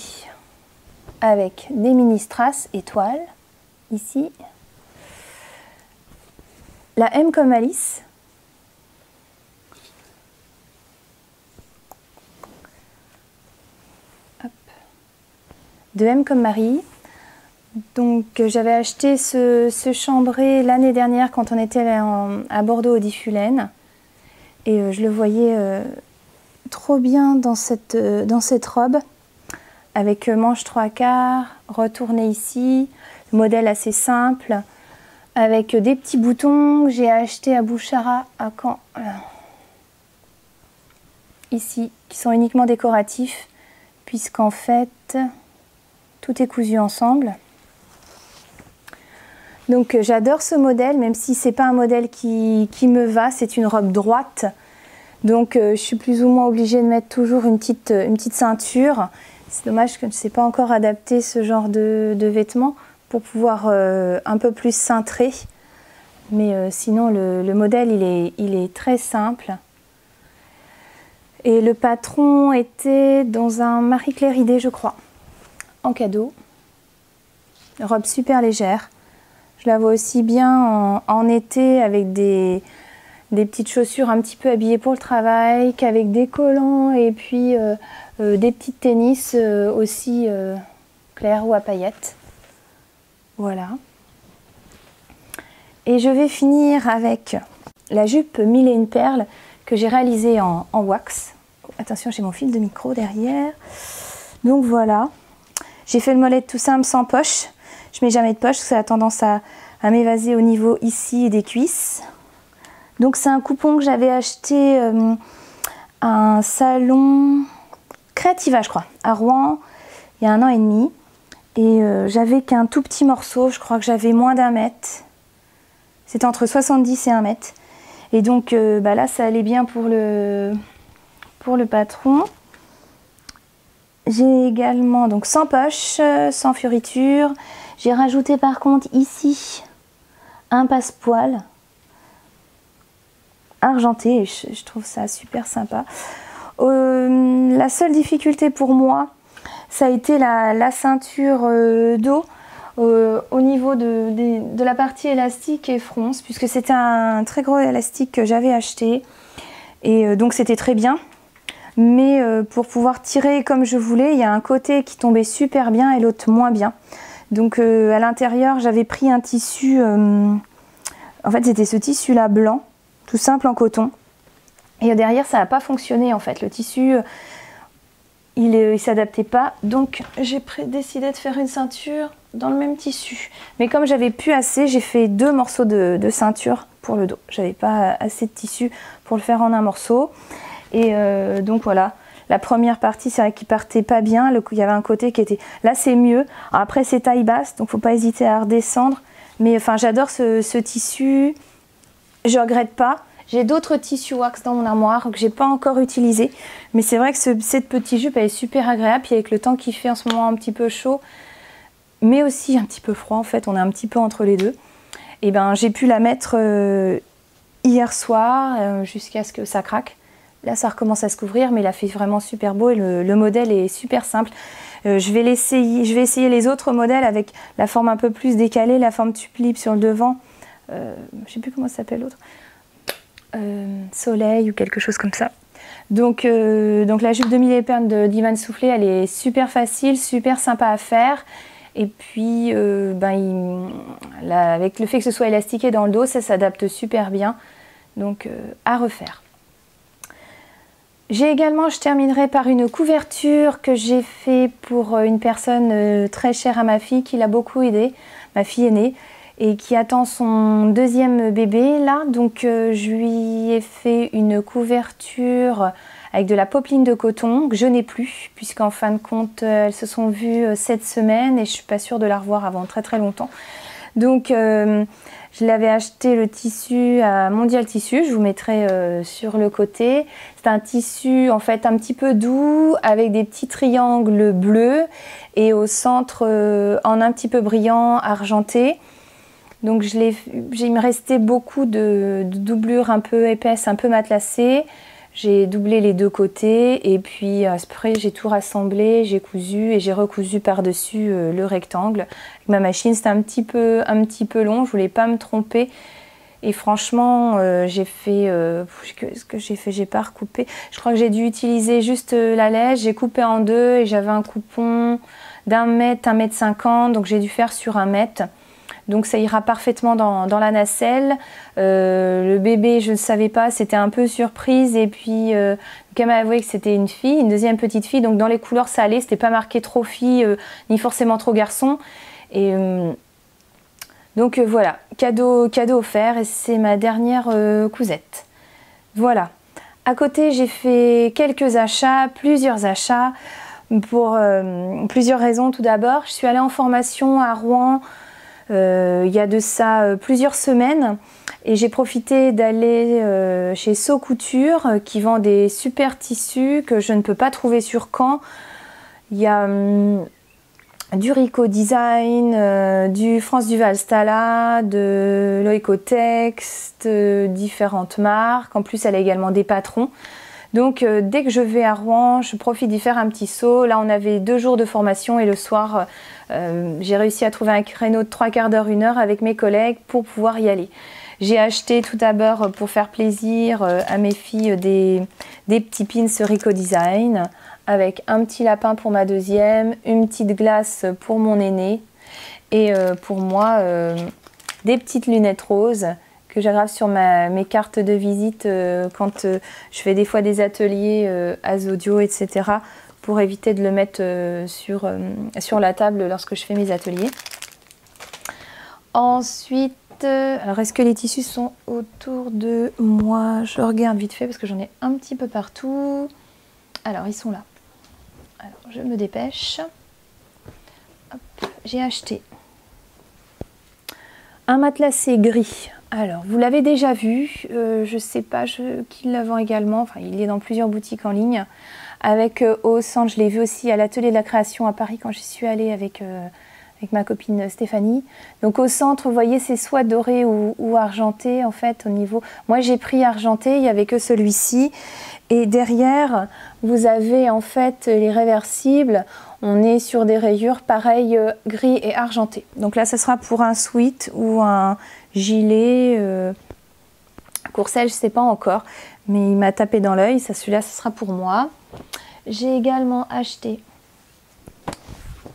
[SPEAKER 1] avec des mini strass étoiles, ici. La M comme Alice. Hop. De M comme Marie. Donc j'avais acheté ce chambray l'année dernière quand on était à Bordeaux au Diffulen. Et je le voyais trop bien dans cette robe. Avec manche 3/4, retourné ici, modèle assez simple. Avec des petits boutons que j'ai acheté à Bouchara à Caen, ici, qui sont uniquement décoratifs, puisqu'en fait, tout est cousu ensemble. Donc j'adore ce modèle, même si c'est pas un modèle qui me va, c'est une robe droite. Donc je suis plus ou moins obligée de mettre toujours une petite ceinture. C'est dommage que je ne sais pas encore adapter ce genre de vêtements pour pouvoir un peu plus cintrer. Mais sinon le modèle il est très simple. Et le patron était dans un Marie-Claire idée, je crois, en cadeau. Robe super légère. Je la vois aussi bien en été avec des petites chaussures un petit peu habillées pour le travail, qu'avec des collants et puis des petites tennis aussi claires ou à paillettes. Voilà. Et je vais finir avec la jupe 1001 perles que j'ai réalisée en wax. Attention, j'ai mon fil de micro derrière. Donc voilà. J'ai fait le mollet tout simple sans poche. Je mets jamais de poche parce que ça a tendance à m'évaser au niveau ici des cuisses. Donc c'est un coupon que j'avais acheté à un salon Créativa, je crois, à Rouen, il y a 1 an et demi. Et j'avais qu'un tout petit morceau, je crois que j'avais moins d'1 mètre. C'était entre 70 et 1 mètre. Et donc là, ça allait bien pour le patron. J'ai également, donc sans poche, sans fioriture. J'ai rajouté par contre ici un passepoil argenté. Et je trouve ça super sympa. La seule difficulté pour moi, ça a été la ceinture dos au niveau de la partie élastique et fronce, puisque c'était un très gros élastique que j'avais acheté. Et donc c'était très bien. Mais pour pouvoir tirer comme je voulais, il y a un côté qui tombait super bien et l'autre moins bien. Donc à l'intérieur, j'avais pris un tissu, en fait c'était ce tissu là blanc, tout simple en coton. Et derrière ça n'a pas fonctionné en fait, le tissu il s'adaptait pas. Donc j'ai décidé de faire une ceinture dans le même tissu. Mais comme j'avais plus assez, j'ai fait 2 morceaux de ceinture pour le dos. J'avais pas assez de tissu pour le faire en un morceau. Et donc voilà, la première partie c'est vrai qu'il partait pas bien, il y avait un côté qui était, là c'est mieux. Alors, après c'est taille basse, donc faut pas hésiter à redescendre, mais enfin j'adore ce tissu, je regrette pas. J'ai d'autres tissus wax dans mon armoire que j'ai pas encore utilisé, mais c'est vrai que cette petite jupe elle est super agréable, puis avec le temps qui fait en ce moment un petit peu chaud, mais aussi un petit peu froid en fait, on est un petit peu entre les deux. Et ben j'ai pu la mettre hier soir jusqu'à ce que ça craque. Là, ça recommence à se couvrir, mais il a fait vraiment super beau et le modèle est super simple. Je vais essayer les autres modèles avec la forme un peu plus décalée, la forme tulipe sur le devant. Je ne sais plus comment ça s'appelle l'autre. Soleil ou quelque chose comme ça. Donc la jupe de 1000 perles d'Ivan Soufflé, elle est super facile, super sympa à faire. Et puis, avec le fait que ce soit élastiqué dans le dos, ça s'adapte super bien. Donc, à refaire. J'ai également, je terminerai par une couverture que j'ai fait pour une personne très chère à ma fille, qui l'a beaucoup aidée, ma fille aînée, et qui attend son 2e bébé là. Donc je lui ai fait une couverture avec de la popeline de coton que je n'ai plus, puisqu'en fin de compte elles se sont vues cette semaine et je suis pas sûre de la revoir avant très très longtemps. Donc je l'avais acheté le tissu à Mondial Tissu, je vous mettrai sur le côté. C'est un tissu en fait un petit peu doux avec des petits triangles bleus et au centre en un petit peu brillant argenté. Donc il me restait beaucoup de doublures un peu épaisses, un peu matelassées. J'ai doublé les deux côtés et puis après j'ai tout rassemblé, j'ai cousu et j'ai recousu par-dessus le rectangle. Avec ma machine, c'était un petit peu long, je voulais pas me tromper. Et franchement, j'ai fait... ce que j'ai fait, j'ai pas recoupé. Je crois que j'ai dû utiliser juste la lèche, j'ai coupé en deux et j'avais un coupon d'1 mètre, 1 mètre 50, donc j'ai dû faire sur 1 mètre. Donc ça ira parfaitement dans la nacelle. Le bébé, je ne savais pas, c'était un peu surprise. Et puis, elle m'a avoué que c'était une fille, une deuxième petite fille. Donc dans les couleurs, ça allait, c'était pas marqué trop fille, ni forcément trop garçon. Et donc voilà, cadeau offert. Et c'est ma dernière cousette. Voilà. À côté, j'ai fait quelques achats, plusieurs achats, pour plusieurs raisons. Tout d'abord, je suis allée en formation à Rouen. Il y a de ça plusieurs semaines et j'ai profité d'aller chez So Couture qui vend des super tissus que je ne peux pas trouver sur Caen. Il y a du Rico Design, du France Duval Stala, de Loecotex, différentes marques. En plus, elle a également des patrons. Donc dès que je vais à Rouen, je profite d'y faire un petit saut. Là, on avait 2 jours de formation et le soir, j'ai réussi à trouver un créneau de 3/4 d'heure, 1 heure avec mes collègues pour pouvoir y aller. J'ai acheté tout d'abord pour faire plaisir à mes filles des petits pins Rico Design avec un petit lapin pour ma deuxième, une petite glace pour mon aîné et pour moi des petites lunettes roses que j'aggrave sur mes cartes de visite quand je fais des fois des ateliers à Zodio, etc. pour éviter de le mettre sur la table lorsque je fais mes ateliers. Ensuite, alors est-ce que les tissus sont autour de moi? Je regarde vite fait parce que j'en ai un petit peu partout. Alors, ils sont là. Alors, je me dépêche. J'ai acheté un matelassé gris. Alors, vous l'avez déjà vu, je ne sais pas qui la vend également, enfin il est dans plusieurs boutiques en ligne. Avec au centre, je l'ai vu aussi à l'atelier de la création à Paris quand j'y suis allée avec ma copine Stéphanie. Donc au centre, vous voyez, c'est soit doré ou argenté en fait au niveau... Moi j'ai pris argenté, il n'y avait que celui-ci. Et derrière, vous avez en fait les réversibles. On est sur des rayures pareil gris et argenté. Donc là, ce sera pour un sweat ou un gilet. Courcelle, je ne sais pas encore. Mais il m'a tapé dans l'œil. Celui-là, ce sera pour moi. J'ai également acheté...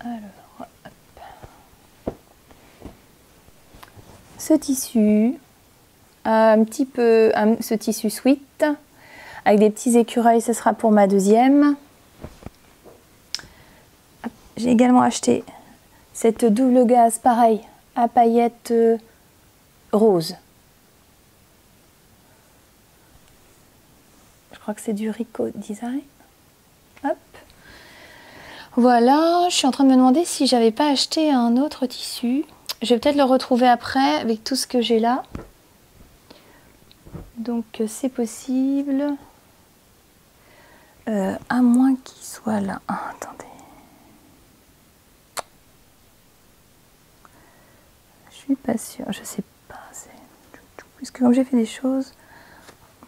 [SPEAKER 1] Alors, hop. Ce tissu. Un petit peu... ce tissu sweat. Avec des petits écureuils, ce sera pour ma deuxième. J'ai également acheté cette double gaze, pareil, à paillettes roses. Je crois que c'est du Rico Design. Hop. Voilà, je suis en train de me demander si j'avais pas acheté un autre tissu. Je vais peut-être le retrouver après avec tout ce que j'ai là. Donc c'est possible. À moins qu'il soit là. Ah, attendez. Je suis pas sûre, je sais pas. Puisque comme j'ai fait des choses,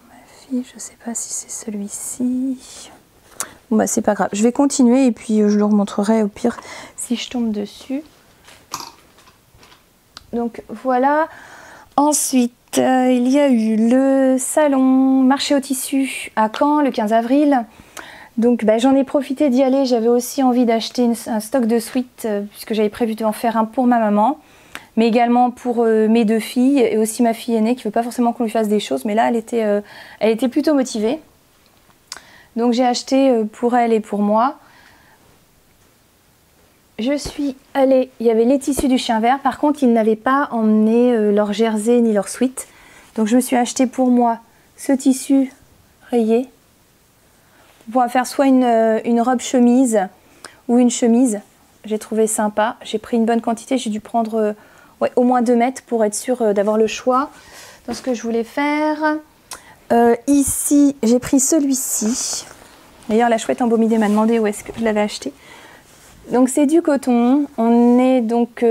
[SPEAKER 1] ma fille, je sais pas si c'est celui-ci. Bon bah c'est pas grave. Je vais continuer et puis je le remontrerai au pire si je tombe dessus. Donc voilà. Ensuite, il y a eu le salon marché au tissu à Caen le 15 avril. Donc bah, j'en ai profité d'y aller. J'avais aussi envie d'acheter un stock de sweats puisque j'avais prévu d'en faire un pour ma maman. Mais également pour mes 2 filles et aussi ma fille aînée qui ne veut pas forcément qu'on lui fasse des choses. Mais là, elle était plutôt motivée. Donc j'ai acheté pour elle et pour moi. Je suis allée, il y avait les tissus du chien vert. Par contre, ils n'avaient pas emmené leur jersey ni leur sweat. Donc je me suis acheté pour moi ce tissu rayé. Pour pouvoir faire soit une robe chemise ou une chemise. J'ai trouvé sympa. J'ai pris une bonne quantité. J'ai dû prendre... ouais, au moins 2 mètres pour être sûre d'avoir le choix dans ce que je voulais faire. Ici, j'ai pris celui-ci. D'ailleurs, la chouette embaume-idée m'a demandé où est-ce que je l'avais acheté. Donc, c'est du coton. On est donc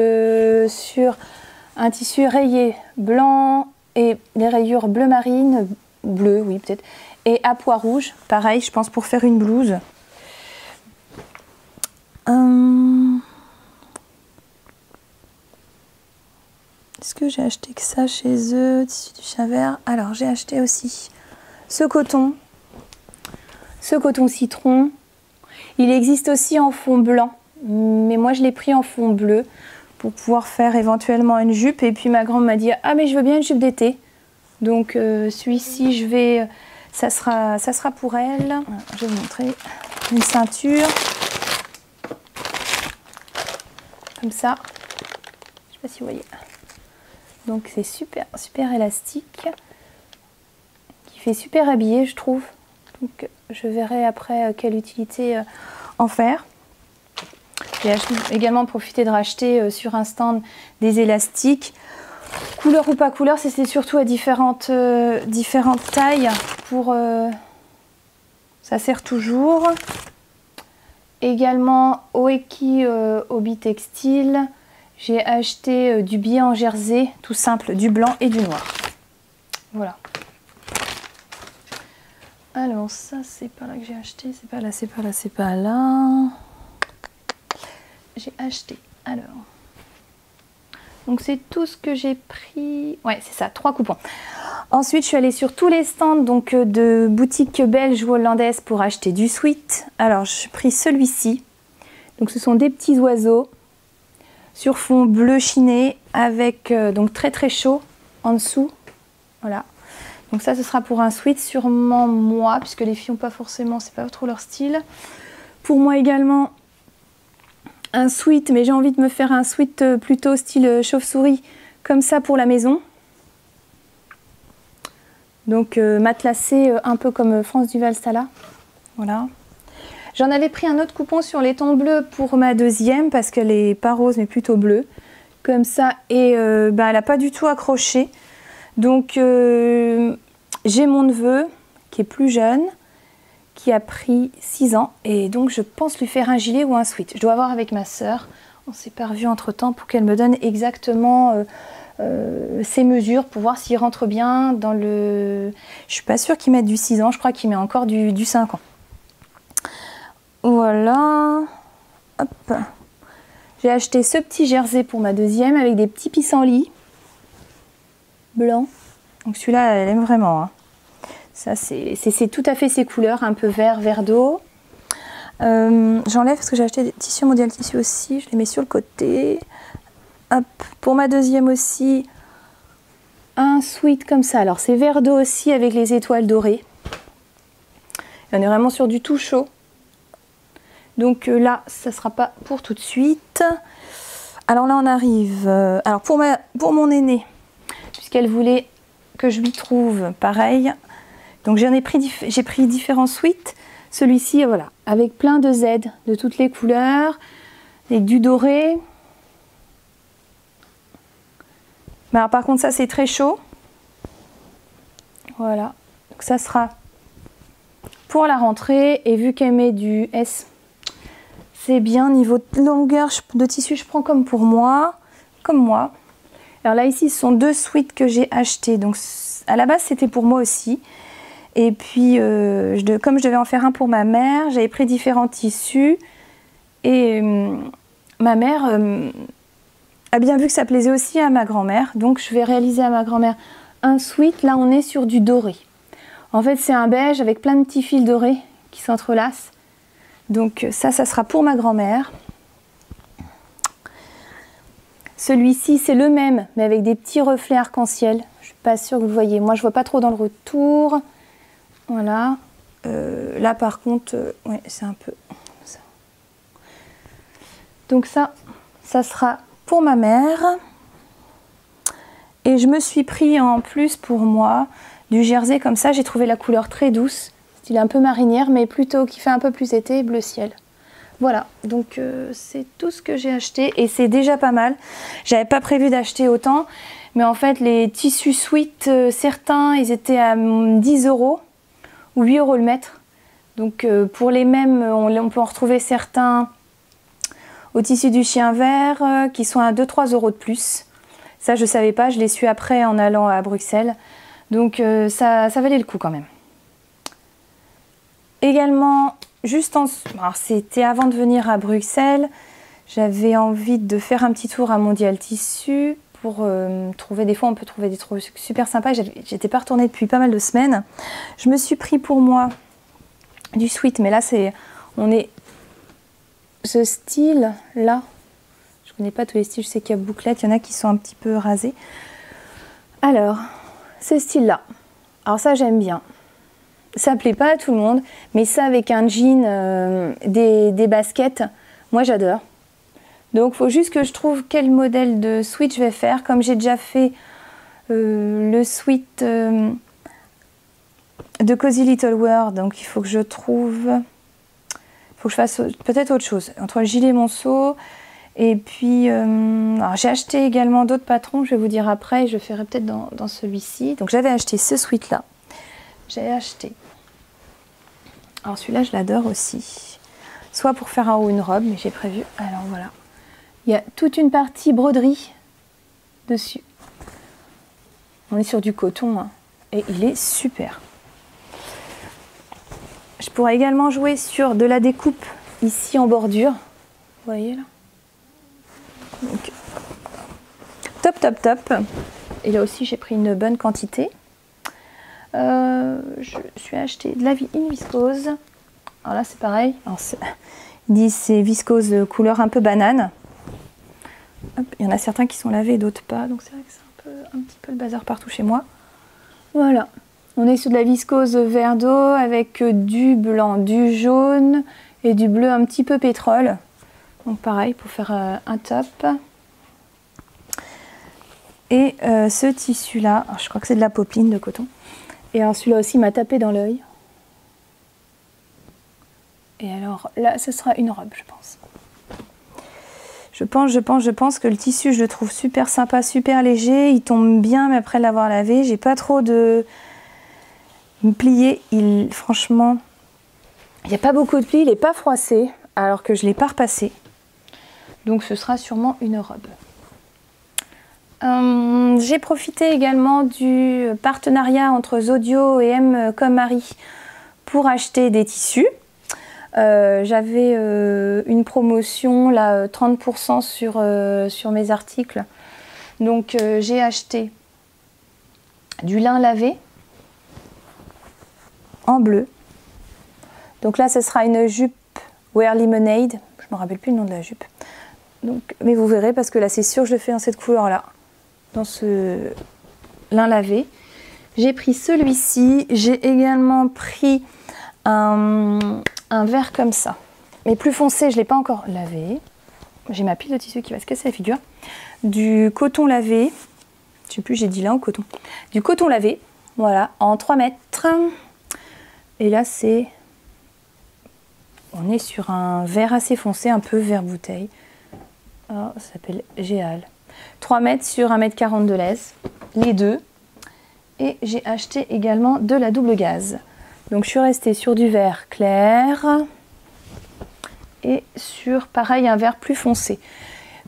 [SPEAKER 1] sur un tissu rayé blanc et les rayures bleu marine, bleu, oui, peut-être, et à pois rouge. Pareil, je pense, pour faire une blouse. Est-ce que j'ai acheté que ça chez eux, tissu du chien vert? Alors, j'ai acheté aussi ce coton citron. Il existe aussi en fond blanc, mais moi je l'ai pris en fond bleu pour pouvoir faire éventuellement une jupe. Et puis ma grand m'a dit ah mais je veux bien une jupe d'été. Donc celui-ci ça sera pour elle. Je vais vous montrer une ceinture comme ça. Je sais pas si vous voyez. Donc c'est super élastique, qui fait super habillé je trouve. Donc je verrai après quelle utilité en faire. J'ai également profité de racheter sur un stand des élastiques. Couleur ou pas couleur, c'était surtout à différentes tailles. Ça sert toujours. Également Oeki Hobby Textile. J'ai acheté du biais en jersey, tout simple, du blanc et du noir. Voilà. Alors ça, c'est pas là que j'ai acheté, c'est pas là, c'est pas là, c'est pas là. J'ai acheté, alors. Donc c'est tout ce que j'ai pris. Ouais, c'est ça, 3 coupons. Ensuite, je suis allée sur tous les stands donc, de boutiques belges ou hollandaises pour acheter du sweat. Alors, j'ai pris celui-ci. Donc ce sont des petits oiseaux sur fond bleu chiné avec donc très chaud en dessous. Voilà. Donc ça, ce sera pour un sweat, sûrement moi, puisque les filles n'ont pas forcément, c'est pas trop leur style. Pour moi également, un sweat, mais j'ai envie de me faire un sweat plutôt style chauve-souris, comme ça pour la maison. Donc matelassé, un peu comme France Duval Stala. Voilà. J'en avais pris un autre coupon sur les tons bleus pour ma deuxième, parce qu'elle est pas rose, mais plutôt bleue. Comme ça, et elle n'a pas du tout accroché. Donc j'ai mon neveu qui est plus jeune, qui a pris 6 ans et donc je pense lui faire un gilet ou un sweat. Je dois voir avec ma soeur, on s'est pas revu entre temps pour qu'elle me donne exactement ses mesures pour voir s'il rentre bien dans le... Je suis pas sûre qu'il mette du 6 ans, je crois qu'il met encore du 5 ans. Voilà, hop. J'ai acheté ce petit jersey pour ma deuxième avec des petits pissenlits blanc. Donc celui-là, elle aime vraiment. Hein. Ça, c'est tout à fait ses couleurs, un peu vert d'eau. J'enlève parce que j'ai acheté des tissus mondial tissu aussi. Je les mets sur le côté. Hop. Pour ma deuxième aussi, un sweat comme ça. Alors c'est vert d'eau aussi avec les étoiles dorées. Et on est vraiment sur du tout chaud. Donc là, ça ne sera pas pour tout de suite. Alors là, on arrive... alors pour mon aînée, puisqu'elle voulait que je lui trouve pareil. Donc j'ai pris différents sweats. Celui-ci, voilà, avec plein de Z de toutes les couleurs, avec du doré. Mais alors, par contre, ça c'est très chaud. Voilà. Donc ça sera pour la rentrée. Et vu qu'elle met du S, c'est bien. Niveau de longueur de tissu, je prends comme pour moi. Comme moi. Alors là, ici, ce sont 2 sweats que j'ai achetés. Donc, à la base, c'était pour moi aussi. Et puis, comme je devais en faire un pour ma mère, j'avais pris différents tissus. Et ma mère a bien vu que ça plaisait aussi à ma grand-mère. Donc, je vais réaliser à ma grand-mère un sweat. Là, on est sur du doré. En fait, c'est un beige avec plein de petits fils dorés qui s'entrelacent. Donc, ça sera pour ma grand-mère. Celui-ci, c'est le même, mais avec des petits reflets arc-en-ciel. Je suis pas sûre que vous voyez. Moi, je vois pas trop dans le retour. Voilà. Là, par contre, ouais, c'est un peu ça. Donc ça sera pour ma mère. Et je me suis pris en plus pour moi du jersey comme ça. J'ai trouvé la couleur très douce. Style un peu marinière, mais plutôt qui fait un peu plus été, bleu ciel. Voilà, donc c'est tout ce que j'ai acheté et c'est déjà pas mal. J'avais pas prévu d'acheter autant, mais en fait les tissus sweat, certains ils étaient à 10 € ou 8 € le mètre. Donc pour les mêmes, on peut en retrouver certains au tissu du chien vert qui sont à 2-3 € de plus. Ça je savais pas, je l'ai su après en allant à Bruxelles. Donc ça valait le coup quand même. Également, alors c'était avant de venir à Bruxelles, j'avais envie de faire un petit tour à Mondial Tissu pour trouver, des fois on peut trouver des trucs super sympas. J'étais pas retournée depuis pas mal de semaines. Je me suis pris pour moi du sweat, mais là on est ce style là. Je connais pas tous les styles, je sais qu'il y a bouclette, il y en a qui sont un petit peu rasés. Alors, ce style là, alors ça j'aime bien. Ça plaît pas à tout le monde, mais ça avec un jean, des baskets, moi j'adore. Donc il faut juste que je trouve quel modèle de sweat je vais faire. Comme j'ai déjà fait le sweat de Cozy Little World, donc il faut que je trouve, il faut que je fasse peut-être autre chose. Entre le gilet monceau et puis, j'ai acheté également d'autres patrons, je vais vous dire après, je ferai peut-être dans celui-ci. Donc j'avais acheté ce sweat là. J'ai acheté. Alors celui-là, je l'adore aussi. Soit pour faire un haut ou une robe, mais j'ai prévu. Alors voilà. Il y a toute une partie broderie dessus. On est sur du coton, hein, et il est super. Je pourrais également jouer sur de la découpe ici en bordure. Vous voyez là. Donc, top, top, top. Et là aussi, j'ai pris une bonne quantité. Je suis acheté de une viscose. Alors là c'est pareil. Ils disent c'est viscose couleur un peu banane. Hop, il y en a certains qui sont lavés et d'autres pas. Donc c'est vrai que c'est un petit peu le bazar partout chez moi. Voilà. On est sur de la viscose vert d'eau avec du blanc, du jaune et du bleu un petit peu pétrole. Donc pareil pour faire un top. Et ce tissu là, je crois que c'est de la popeline de coton. Et alors celui-là aussi m'a tapé dans l'œil. Et alors là, ce sera une robe, je pense. Je pense que le tissu, je le trouve super sympa, super léger. Il tombe bien, mais après l'avoir lavé, j'ai pas trop de plié. Franchement, il n'y a pas beaucoup de plis, il n'est pas froissé, alors que je ne l'ai pas repassé. Donc ce sera sûrement une robe. J'ai profité également du partenariat entre Zodio et M comme Marie pour acheter des tissus. J'avais une promotion là, 30% sur mes articles. Donc j'ai acheté du lin lavé en bleu. Donc là ce sera une jupe Wear Lemonade. Je ne me rappelle plus le nom de la jupe. Donc, mais vous verrez parce que là c'est sûr que je le fais dans cette couleur là. Dans ce lin lavé. J'ai pris celui-ci. J'ai également pris un vert comme ça. Mais plus foncé, je ne l'ai pas encore lavé. J'ai ma pile de tissu qui va se casser la figure. Du coton lavé. Je ne sais plus, j'ai dit là en coton. Du coton lavé. Voilà, en 3 mètres. Et là, c'est... On est sur un vert assez foncé, un peu vert bouteille. Oh, ça s'appelle Géal. 3 mètres sur 1,40 m de laisse, les deux. Et j'ai acheté également de la double gaze. Donc je suis restée sur du vert clair et sur pareil un vert plus foncé.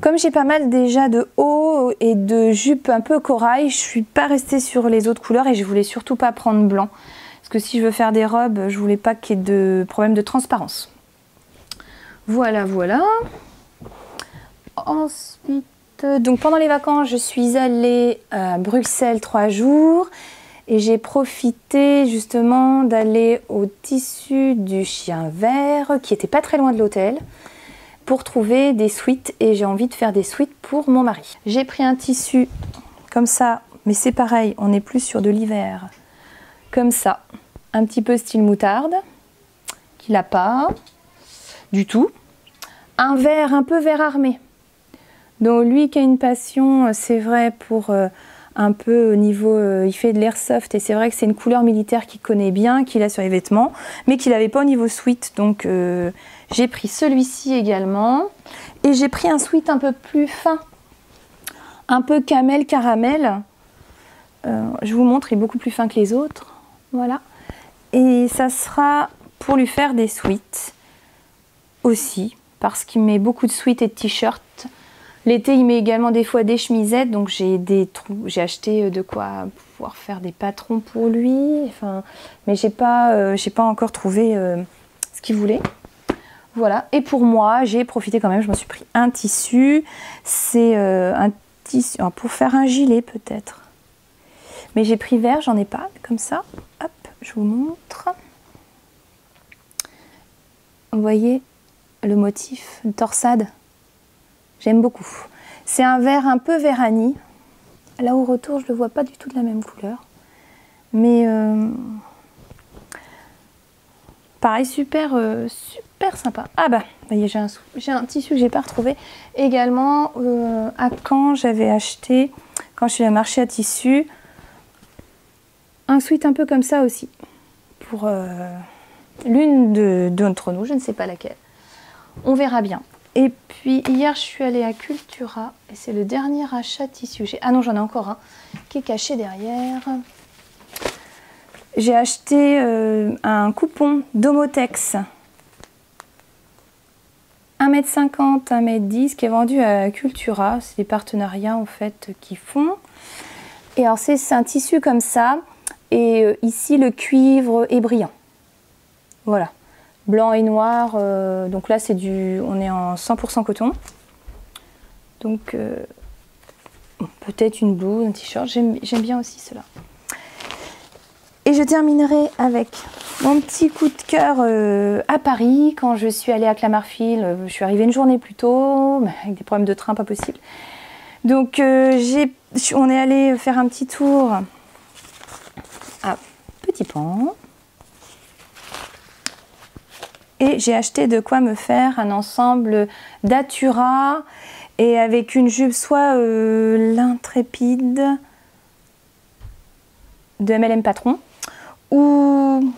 [SPEAKER 1] Comme j'ai pas mal déjà de hauts et de jupes un peu corail, je suis pas restée sur les autres couleurs et je voulais surtout pas prendre blanc. Parce que si je veux faire des robes, je voulais pas qu'il y ait de problème de transparence. Voilà, voilà. Ensuite, donc pendant les vacances, je suis allée à Bruxelles 3 jours et j'ai profité justement d'aller au tissu du chien vert qui était pas très loin de l'hôtel pour trouver des sweats et j'ai envie de faire des sweats pour mon mari. J'ai pris un tissu comme ça, mais c'est pareil, on est plus sur de l'hiver. Comme ça, un petit peu style moutarde, qu'il n'a pas du tout. Un vert, un peu vert armé. Donc lui qui a une passion, c'est vrai, pour un peu au niveau, il fait de l'airsoft et c'est vrai que c'est une couleur militaire qu'il connaît bien, qu'il a sur les vêtements, mais qu'il n'avait pas au niveau sweat. Donc j'ai pris celui-ci également et j'ai pris un sweat un peu plus fin, un peu camel caramel. Je vous montre, il est beaucoup plus fin que les autres. Voilà. Et ça sera pour lui faire des sweats aussi, parce qu'il met beaucoup de sweats et de t-shirts. L'été, il met également des fois des chemisettes, donc j'ai acheté de quoi pouvoir faire des patrons pour lui. Enfin, mais j'ai pas encore trouvé ce qu'il voulait. Voilà. Et pour moi, j'ai profité quand même. Je me suis pris un tissu. C'est un tissu pour faire un gilet peut-être. Mais j'ai pris vert, j'en ai pas comme ça. Hop, je vous montre. Vous voyez le motif, une torsade. J'aime beaucoup. C'est un vert un peu vérani. Là au retour, je ne le vois pas du tout de la même couleur. Mais pareil, super sympa. Ah bah, vous voyez, j'ai un tissu que j'ai pas retrouvé. Également, à Caen, j'avais acheté, quand je suis à marché à tissu, un sweat un peu comme ça aussi. Pour l'une d'entre nous, je ne sais pas laquelle. On verra bien. Et puis hier je suis allée à Cultura et c'est le dernier achat tissu. Ah non, j'en ai encore un qui est caché derrière. J'ai acheté un coupon Domotex 1,50 m, 1,10 m qui est vendu à Cultura. C'est des partenariats en fait qui font. Et alors c'est un tissu comme ça et ici le cuivre est brillant. Voilà. Blanc et noir, donc là c'est on est en 100% coton. Donc peut-être une blouse, un t-shirt, j'aime bien aussi cela. Et je terminerai avec mon petit coup de cœur à Paris, quand je suis allée à Clamart-Fil. Je suis arrivée une journée plus tôt, avec des problèmes de train pas possible. Donc on est allé faire un petit tour à Petit Pan. Et j'ai acheté de quoi me faire un ensemble d'Atura et avec une jupe soit l'Intrépide de MLM Patron ou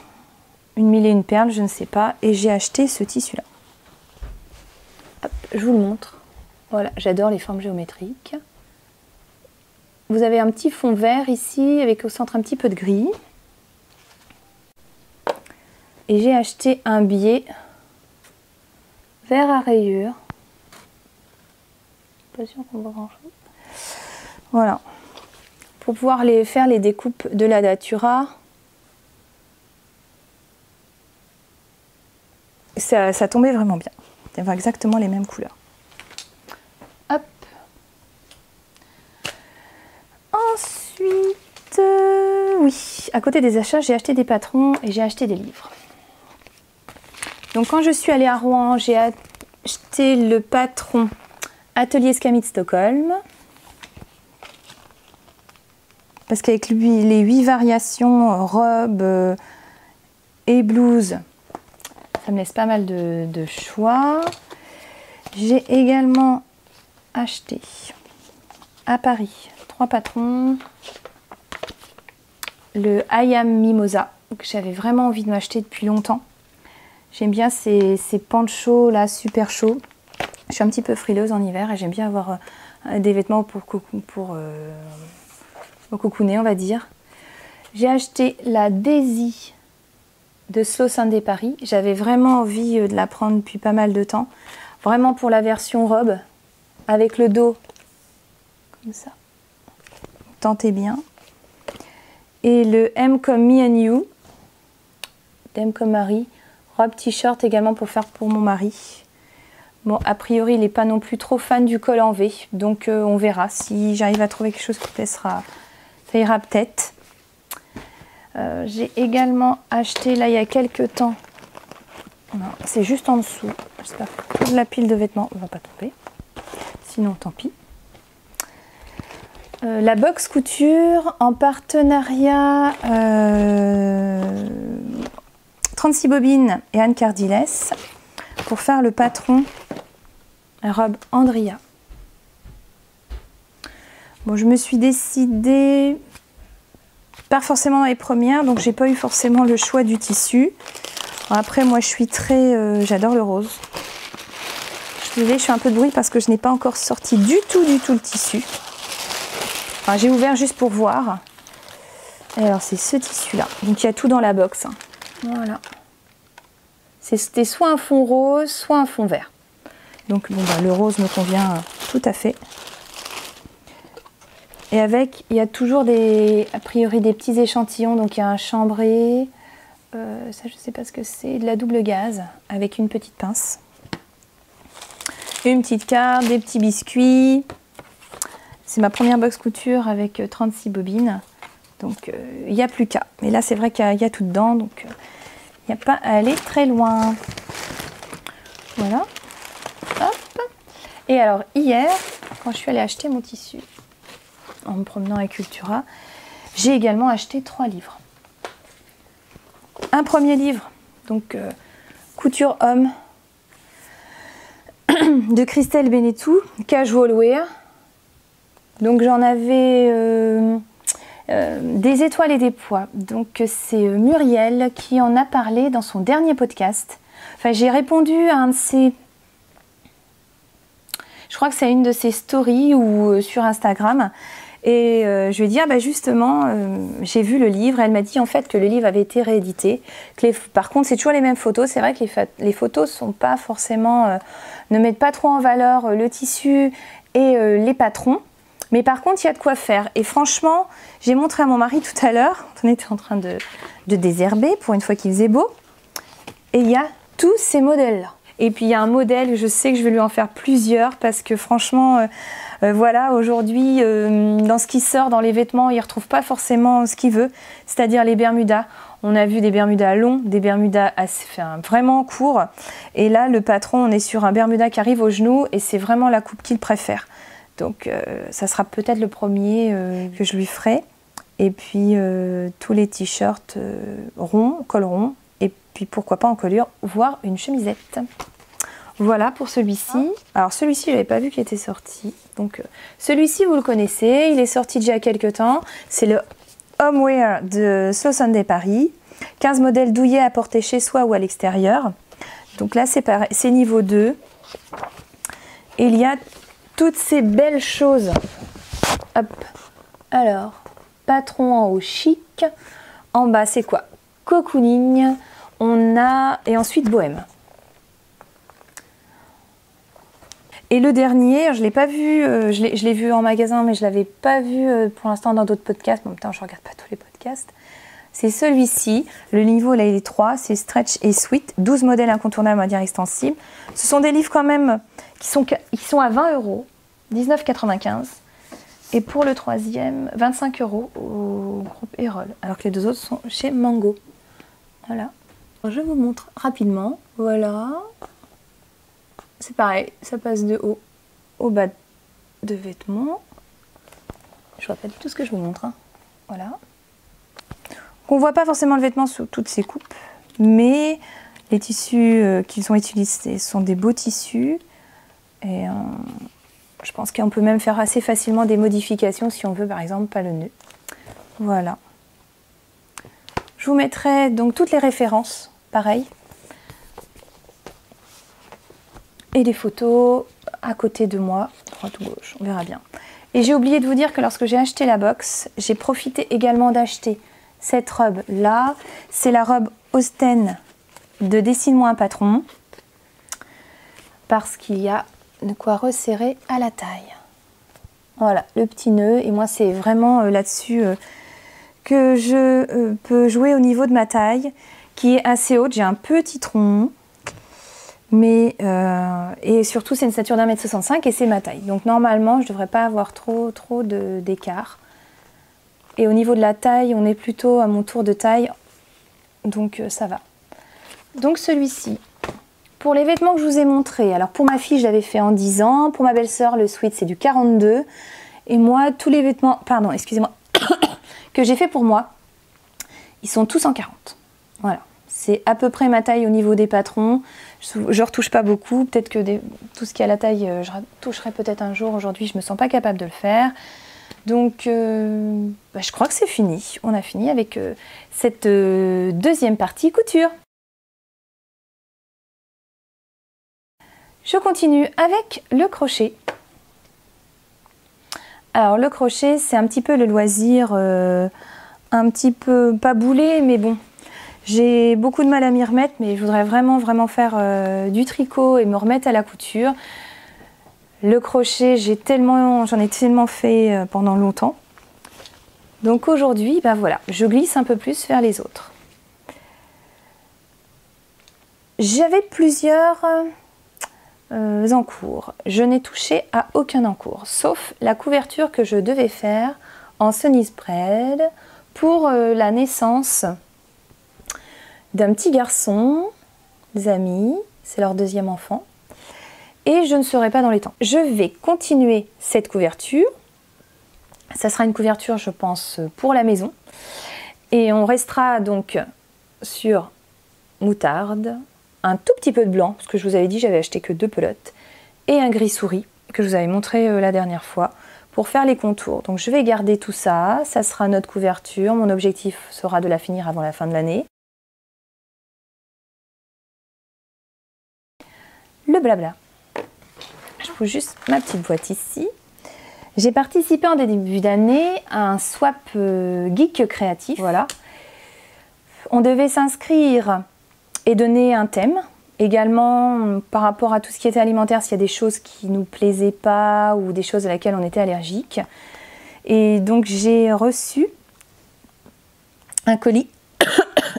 [SPEAKER 1] une mille et une perles, je ne sais pas. Et j'ai acheté ce tissu-là. Je vous le montre. Voilà, j'adore les formes géométriques. Vous avez un petit fond vert ici avec au centre un petit peu de gris. Et j'ai acheté un biais vert à rayures. Pas sûr qu'on voit grand chose. Voilà. Pour pouvoir faire les découpes de la Datura. Ça tombait vraiment bien. D'avoir exactement les mêmes couleurs. Hop. Ensuite, oui, à côté des achats, j'ai acheté des patrons et j'ai acheté des livres. Donc quand je suis allée à Rouen, j'ai acheté le patron Atelier Scamit Stockholm. Parce qu'avec lui, les 8 variations robes et blouses, ça me laisse pas mal de choix. J'ai également acheté à Paris 3 patrons. Le I Am Mimosa, que j'avais vraiment envie de m'acheter depuis longtemps. J'aime bien ces ponchos là super chauds. Je suis un petit peu frileuse en hiver et j'aime bien avoir des vêtements pour cocooner, on va dire. J'ai acheté la Daisy de Slow Sunday Paris. J'avais vraiment envie de la prendre depuis pas mal de temps. Vraiment pour la version robe, avec le dos comme ça. Tentez bien. Et le M comme Me and You, M comme Marie. Robe t-shirt également pour faire pour mon mari. Bon, a priori, il n'est pas non plus trop fan du col en V. Donc, on verra. Si j'arrive à trouver quelque chose qui plaira, ça ira peut-être. J'ai également acheté, là, il y a quelques temps. C'est juste en dessous. J'espère que toute la pile de vêtements ne va pas tomber. Sinon, tant pis. La box couture en partenariat 36 bobines et Anne Cardiles pour faire le patron robe Andria. Bon, je me suis décidée, pas forcément dans les premières, donc j'ai pas eu forcément le choix du tissu. Alors après, moi je suis très... j'adore le rose. Je suis désolée, je fais un peu de bruit parce que je n'ai pas encore sorti du tout le tissu. Enfin, j'ai ouvert juste pour voir. Et alors c'est ce tissu là, donc il y a tout dans la box, hein. Voilà. C'était soit un fond rose, soit un fond vert. Donc bon, bah, le rose me convient tout à fait. Et avec, il y a toujours a priori des petits échantillons, donc il y a un chambré, ça je sais pas ce que c'est, de la double gaze avec une petite pince. Une petite carte, des petits biscuits. C'est ma première box couture avec 36 bobines. Donc il n'y a plus qu'à. Mais là c'est vrai qu'il y a tout dedans, donc il n'y a pas à aller très loin. Voilà. Hop. Et alors hier, quand je suis allée acheter mon tissu, en me promenant à Cultura, j'ai également acheté 3 livres. Un premier livre, donc Couture Homme, de Christelle Benetou, Casual Wear. Donc j'en avais des étoiles et des pois. Donc c'est Muriel qui en a parlé dans son dernier podcast. Enfin, j'ai répondu à un de ses... Je crois que c'est une de ses stories ou sur Instagram. Et je lui ai dit, ah bah justement, j'ai vu le livre. Elle m'a dit en fait que le livre avait été réédité. Par contre, c'est toujours les mêmes photos. C'est vrai que les photos sont pas forcément, ne mettent pas trop en valeur le tissu et les patrons. Mais par contre, il y a de quoi faire. Et franchement, j'ai montré à mon mari tout à l'heure, on était en train de désherber pour une fois qu'il faisait beau. Et il y a tous ces modèles-là. Et puis il y a un modèle, je sais que je vais lui en faire plusieurs parce que franchement, voilà, aujourd'hui, dans ce qui sort dans les vêtements, il ne retrouve pas forcément ce qu'il veut, c'est-à-dire les bermudas. On a vu des bermudas longs, des bermudas vraiment courts. Et là, le patron, on est sur un bermuda qui arrive au genou et c'est vraiment la coupe qu'il préfère. Donc ça sera peut-être le premier que je lui ferai. Et puis tous les t-shirts ronds, col rond. Et puis pourquoi pas en colure, voire une chemisette. Voilà pour celui-ci. Alors celui-ci, je n'avais pas vu qu'il était sorti. Donc celui-ci, vous le connaissez. Il est sorti déjà il y a quelques temps. C'est le Homeware de So Sunday Paris. 15 modèles douillets à porter chez soi ou à l'extérieur. Donc là, c'est pareil. C'est niveau 2. Et il y a toutes ces belles choses. Hop. Alors, patron en haut chic. En bas, c'est quoi? Cocooning. On a... Et ensuite, bohème. Et le dernier, je ne l'ai pas vu, je l'ai vu en magasin, mais je ne l'avais pas vu pour l'instant dans d'autres podcasts. En même temps, je ne regarde pas tous les podcasts. C'est celui-ci. Le niveau, là, il est 3. C'est Stretch et Sweet. 12 modèles incontournables, on va dire extensibles. Ce sont des livres quand même qui sont à 20 €, 19,95 €. Et pour le troisième, 25 € au groupe Erol. Alors que les deux autres sont chez Mango. Voilà. Je vous montre rapidement. Voilà. C'est pareil, ça passe de haut au bas de vêtements. Je vois pas du tout ce que je vous montre, hein. Voilà. On voit pas forcément le vêtement sous toutes ces coupes, mais les tissus qu'ils ont utilisés sont des beaux tissus. Et je pense qu'on peut même faire assez facilement des modifications si on veut, par exemple, pas le nœud. Voilà. Je vous mettrai donc toutes les références, pareil. Et des photos à côté de moi, droite ou gauche, on verra bien. Et j'ai oublié de vous dire que lorsque j'ai acheté la box, j'ai profité également d'acheter cette robe là. C'est la robe Austen de Dessine-moi un patron. Parce qu'il y a de quoi resserrer à la taille. Voilà, le petit nœud. Et moi, c'est vraiment là-dessus que je peux jouer au niveau de ma taille, qui est assez haute. J'ai un petit tronc. Mais, et surtout, c'est une stature d'1,65 m et c'est ma taille. Donc normalement, je ne devrais pas avoir trop d'écart. Et au niveau de la taille, on est plutôt à mon tour de taille. Donc ça va. Donc celui-ci. Pour les vêtements que je vous ai montrés, alors pour ma fille, je l'avais fait en 10 ans. Pour ma belle-sœur, le sweat, c'est du 42. Et moi, tous les vêtements, pardon, excusez-moi, que j'ai fait pour moi, ils sont tous en 40. Voilà. C'est à peu près ma taille au niveau des patrons. Je retouche pas beaucoup. Peut-être que tout ce qui est à la taille, je retoucherai peut-être un jour. Aujourd'hui, je me sens pas capable de le faire. Donc je crois que c'est fini. On a fini avec cette deuxième partie couture. Je continue avec le crochet. Alors le crochet, c'est un petit peu le loisir, un petit peu pas boulé, mais bon. J'ai beaucoup de mal à m'y remettre, mais je voudrais vraiment faire du tricot et me remettre à la couture. Le crochet, j'en ai tellement fait pendant longtemps. Donc aujourd'hui, ben voilà, je glisse un peu plus vers les autres. J'avais plusieurs encours. Je n'ai touché à aucun encours, sauf la couverture que je devais faire en sunny spread pour la naissance d'un petit garçon, des amis, c'est leur deuxième enfant. Et je ne serai pas dans les temps. Je vais continuer cette couverture. Ça sera une couverture, je pense, pour la maison. Et on restera donc sur moutarde, un tout petit peu de blanc, parce que je vous avais dit j'avais acheté que 2 pelotes, et un gris souris, que je vous avais montré la dernière fois, pour faire les contours. Donc je vais garder tout ça, ça sera notre couverture. Mon objectif sera de la finir avant la fin de l'année. Le blabla. Je pose juste ma petite boîte ici. J'ai participé en début d'année à un swap geek créatif. Voilà. On devait s'inscrire et donner un thème. Également, par rapport à tout ce qui était alimentaire, s'il y a des choses qui ne nous plaisaient pas ou des choses à laquelle on était allergique. Et donc j'ai reçu un colis,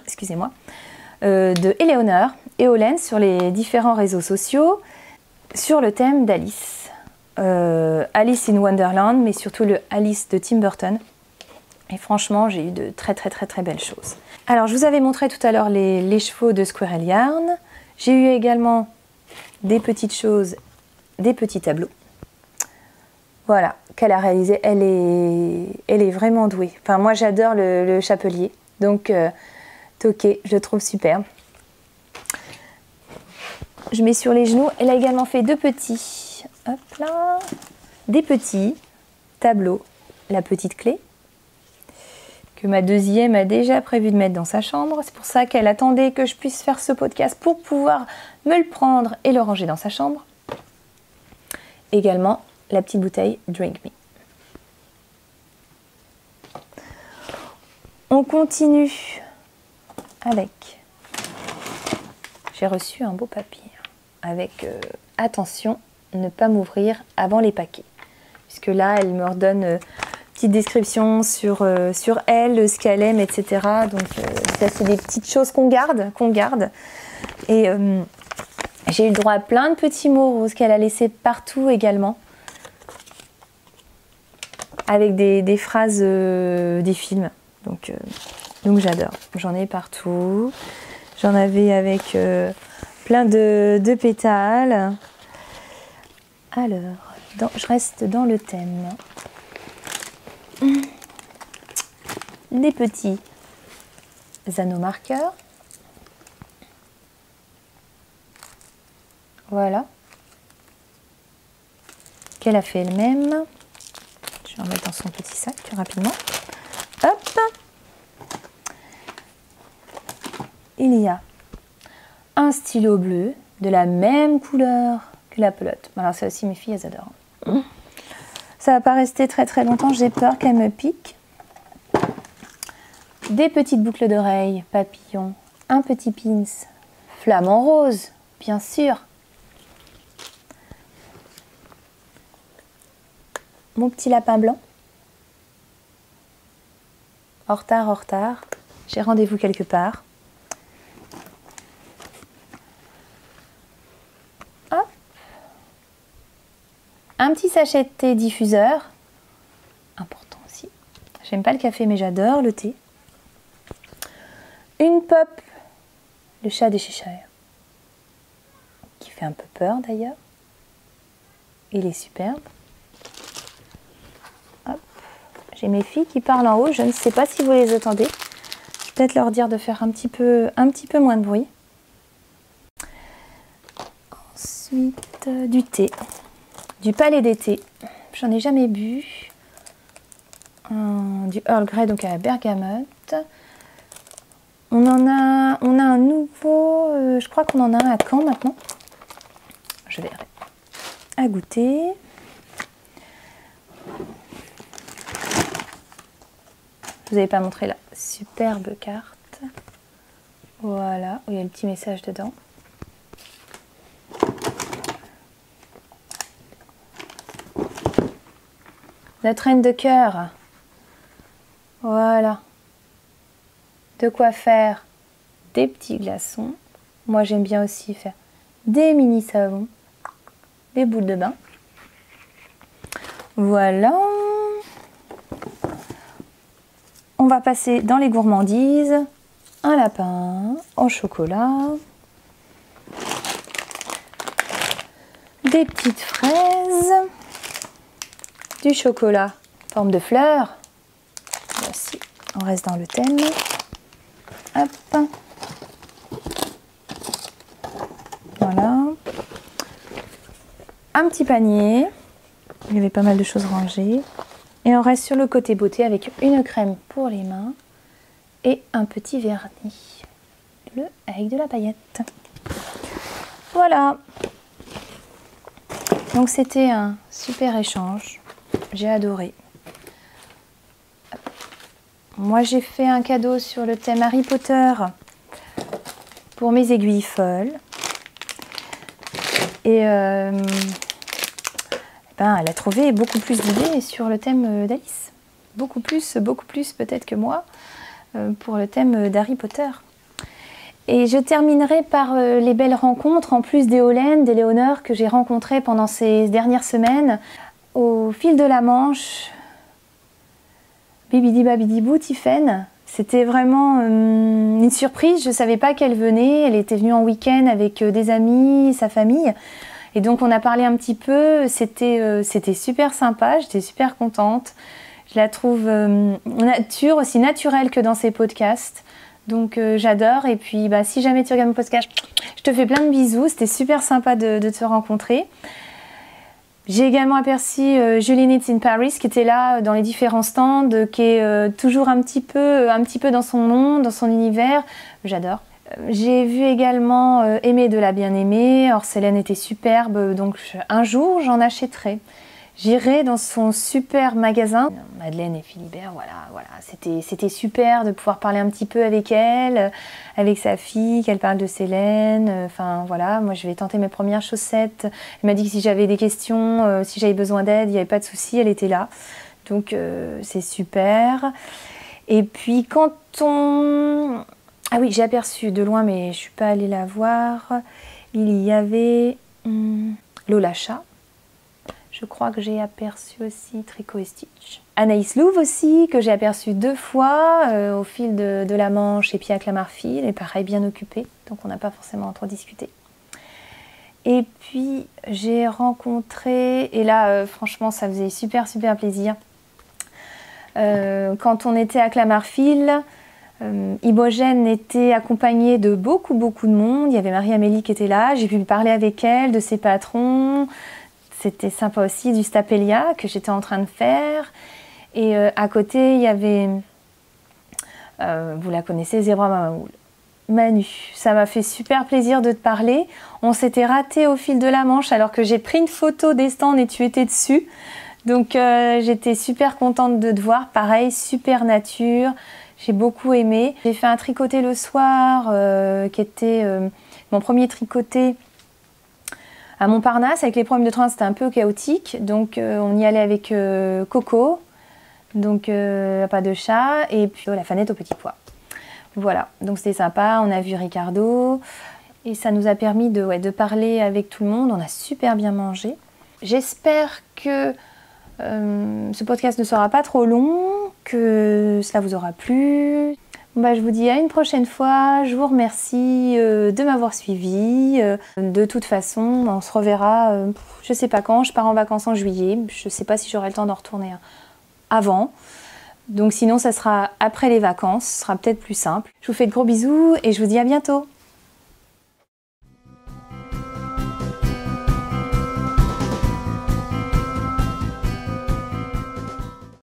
[SPEAKER 1] excusez-moi, de Eleonore et Olen sur les différents réseaux sociaux sur le thème d'Alice. Alice in Wonderland, mais surtout le Alice de Tim Burton. Et franchement, j'ai eu de très belles choses. Alors, je vous avais montré tout à l'heure les chevaux de Squirrel Yarn. J'ai eu également des petites choses, des petits tableaux. Voilà, qu'elle a réalisé. Elle est vraiment douée. Enfin, moi, j'adore le chapelier. Donc, toqué, je le trouve superbe. Je mets sur les genoux. Elle a également fait des petits tableaux. La petite clé, que ma deuxième a déjà prévu de mettre dans sa chambre. C'est pour ça qu'elle attendait que je puisse faire ce podcast pour pouvoir me le prendre et le ranger dans sa chambre. Également, la petite bouteille Drink Me. On continue avec... J'ai reçu un beau papier avec attention, ne pas m'ouvrir avant les paquets. Puisque là, elle me redonne une petite description sur elle, ce qu'elle aime, etc. Donc ça, c'est des petites choses qu'on garde. Et j'ai eu le droit à plein de petits mots roses qu'elle a laissés partout également. Avec des phrases des films. Donc j'adore. J'en ai partout. J'en avais avec plein de pétales. Alors, je reste dans le thème. Les petits anneaux marqueurs. Voilà. Qu'elle a fait elle-même. Je vais en mettre dans son petit sac rapidement. Hop! Il y a un stylo bleu de la même couleur que la pelote. Alors ça aussi, mes filles, elles adorent. Ça va pas rester très longtemps, j'ai peur qu'elle me pique. Des petites boucles d'oreilles, papillons, un petit pins, flamant rose, bien sûr. Mon petit lapin blanc. En retard, j'ai rendez-vous quelque part. Hop. Un petit sachet de thé diffuseur. Important aussi. J'aime pas le café, mais j'adore le thé. Une pop, le chat des Cheshire, qui fait un peu peur d'ailleurs. Il est superbe. Hop. J'ai mes filles qui parlent en haut, je ne sais pas si vous les entendez. Je vais peut-être leur dire de faire un petit peu moins de bruit. Ensuite, du thé, du palais d'été. J'en ai jamais bu. du Earl Grey, donc à la bergamote. On a un nouveau, je crois qu'on en a un à Caen maintenant. Je verrai. À goûter. Je vous avais pas montré la superbe carte. Voilà, où il y a le petit message dedans. Notre reine de cœur. Voilà. De quoi faire des petits glaçons. Moi, j'aime bien aussi faire des mini savons, des boules de bain. Voilà. On va passer dans les gourmandises. Un lapin au chocolat. Des petites fraises. Du chocolat en forme de fleurs. Voici, on reste dans le thème. Hop. Voilà. Un petit panier. Il y avait pas mal de choses rangées. Et on reste sur le côté beauté avec une crème pour les mains et un petit vernis bleu avec de la paillette. Voilà. Donc c'était un super échange. J'ai adoré. Moi j'ai fait un cadeau sur le thème Harry Potter pour mes aiguilles folles. Et elle a trouvé beaucoup plus d'idées sur le thème d'Alice. Beaucoup plus peut-être que moi pour le thème d'Harry Potter. Et je terminerai par les belles rencontres, en plus d'Éolène, d'Éléonore que j'ai rencontrées pendant ces dernières semaines. Au fil de la Manche, Bibidi Babidi Bou, Tiffaine. C'était vraiment une surprise, je ne savais pas qu'elle venait. Elle était venue en week-end avec des amis, sa famille. Et donc on a parlé un petit peu, c'était super sympa, j'étais super contente. Je la trouve aussi naturelle que dans ses podcasts. Donc j'adore. Et puis si jamais tu regardes mon podcast, je te fais plein de bisous. C'était super sympa de te rencontrer. J'ai également aperçu Julie Needs in Paris qui était là dans les différents stands, qui est toujours un petit peu dans son monde, dans son univers. J'adore. J'ai vu également Aimée de la bien-aimée. Orcélène était superbe, donc un jour j'en achèterai. J'irai dans son super magasin. Madeleine et Philibert, voilà. C'était super de pouvoir parler un petit peu avec elle, avec sa fille, qu'elle parle de Célène. Enfin voilà, moi je vais tenter mes premières chaussettes. Elle m'a dit que si j'avais des questions, si j'avais besoin d'aide, il n'y avait pas de souci, elle était là. Donc c'est super. Et puis quand on... Ah oui, j'ai aperçu de loin, mais je ne suis pas allée la voir. Il y avait Lola Chat. Je crois que j'ai aperçu aussi Tricot et Stitch. Anaïs Louve aussi, que j'ai aperçu 2 fois au fil de la Manche et puis à Clamart-Fil. Et pareil, bien occupée, donc on n'a pas forcément trop discuté. Et puis j'ai rencontré, et là franchement ça faisait super plaisir. Quand on était à Clamart-Fil, Ibogène était accompagnée de beaucoup de monde. Il y avait Marie-Amélie qui était là, j'ai pu parler avec elle, de ses patrons. C'était sympa aussi, du Stapelia que j'étais en train de faire. Et à côté, il y avait, vous la connaissez, Zebra Mamamoul. Manu, ça m'a fait super plaisir de te parler. On s'était raté au fil de la Manche alors que j'ai pris une photo des stands et tu étais dessus. Donc j'étais super contente de te voir. Pareil, super nature. J'ai beaucoup aimé. J'ai fait un tricoté le soir qui était mon premier tricoté à Montparnasse. Avec les problèmes de train, c'était un peu chaotique. Donc on y allait avec Coco, donc pas de chat, et puis la Fanette au petit pois. Voilà, donc c'était sympa. On a vu Ricardo et ça nous a permis de parler avec tout le monde. On a super bien mangé. J'espère que ce podcast ne sera pas trop long, que cela vous aura plu. Je vous dis à une prochaine fois. Je vous remercie de m'avoir suivi. De toute façon, on se reverra, je ne sais pas quand. Je pars en vacances en juillet. Je ne sais pas si j'aurai le temps d'en retourner avant. Donc sinon, ça sera après les vacances. Ce sera peut-être plus simple. Je vous fais de gros bisous et je vous dis à bientôt.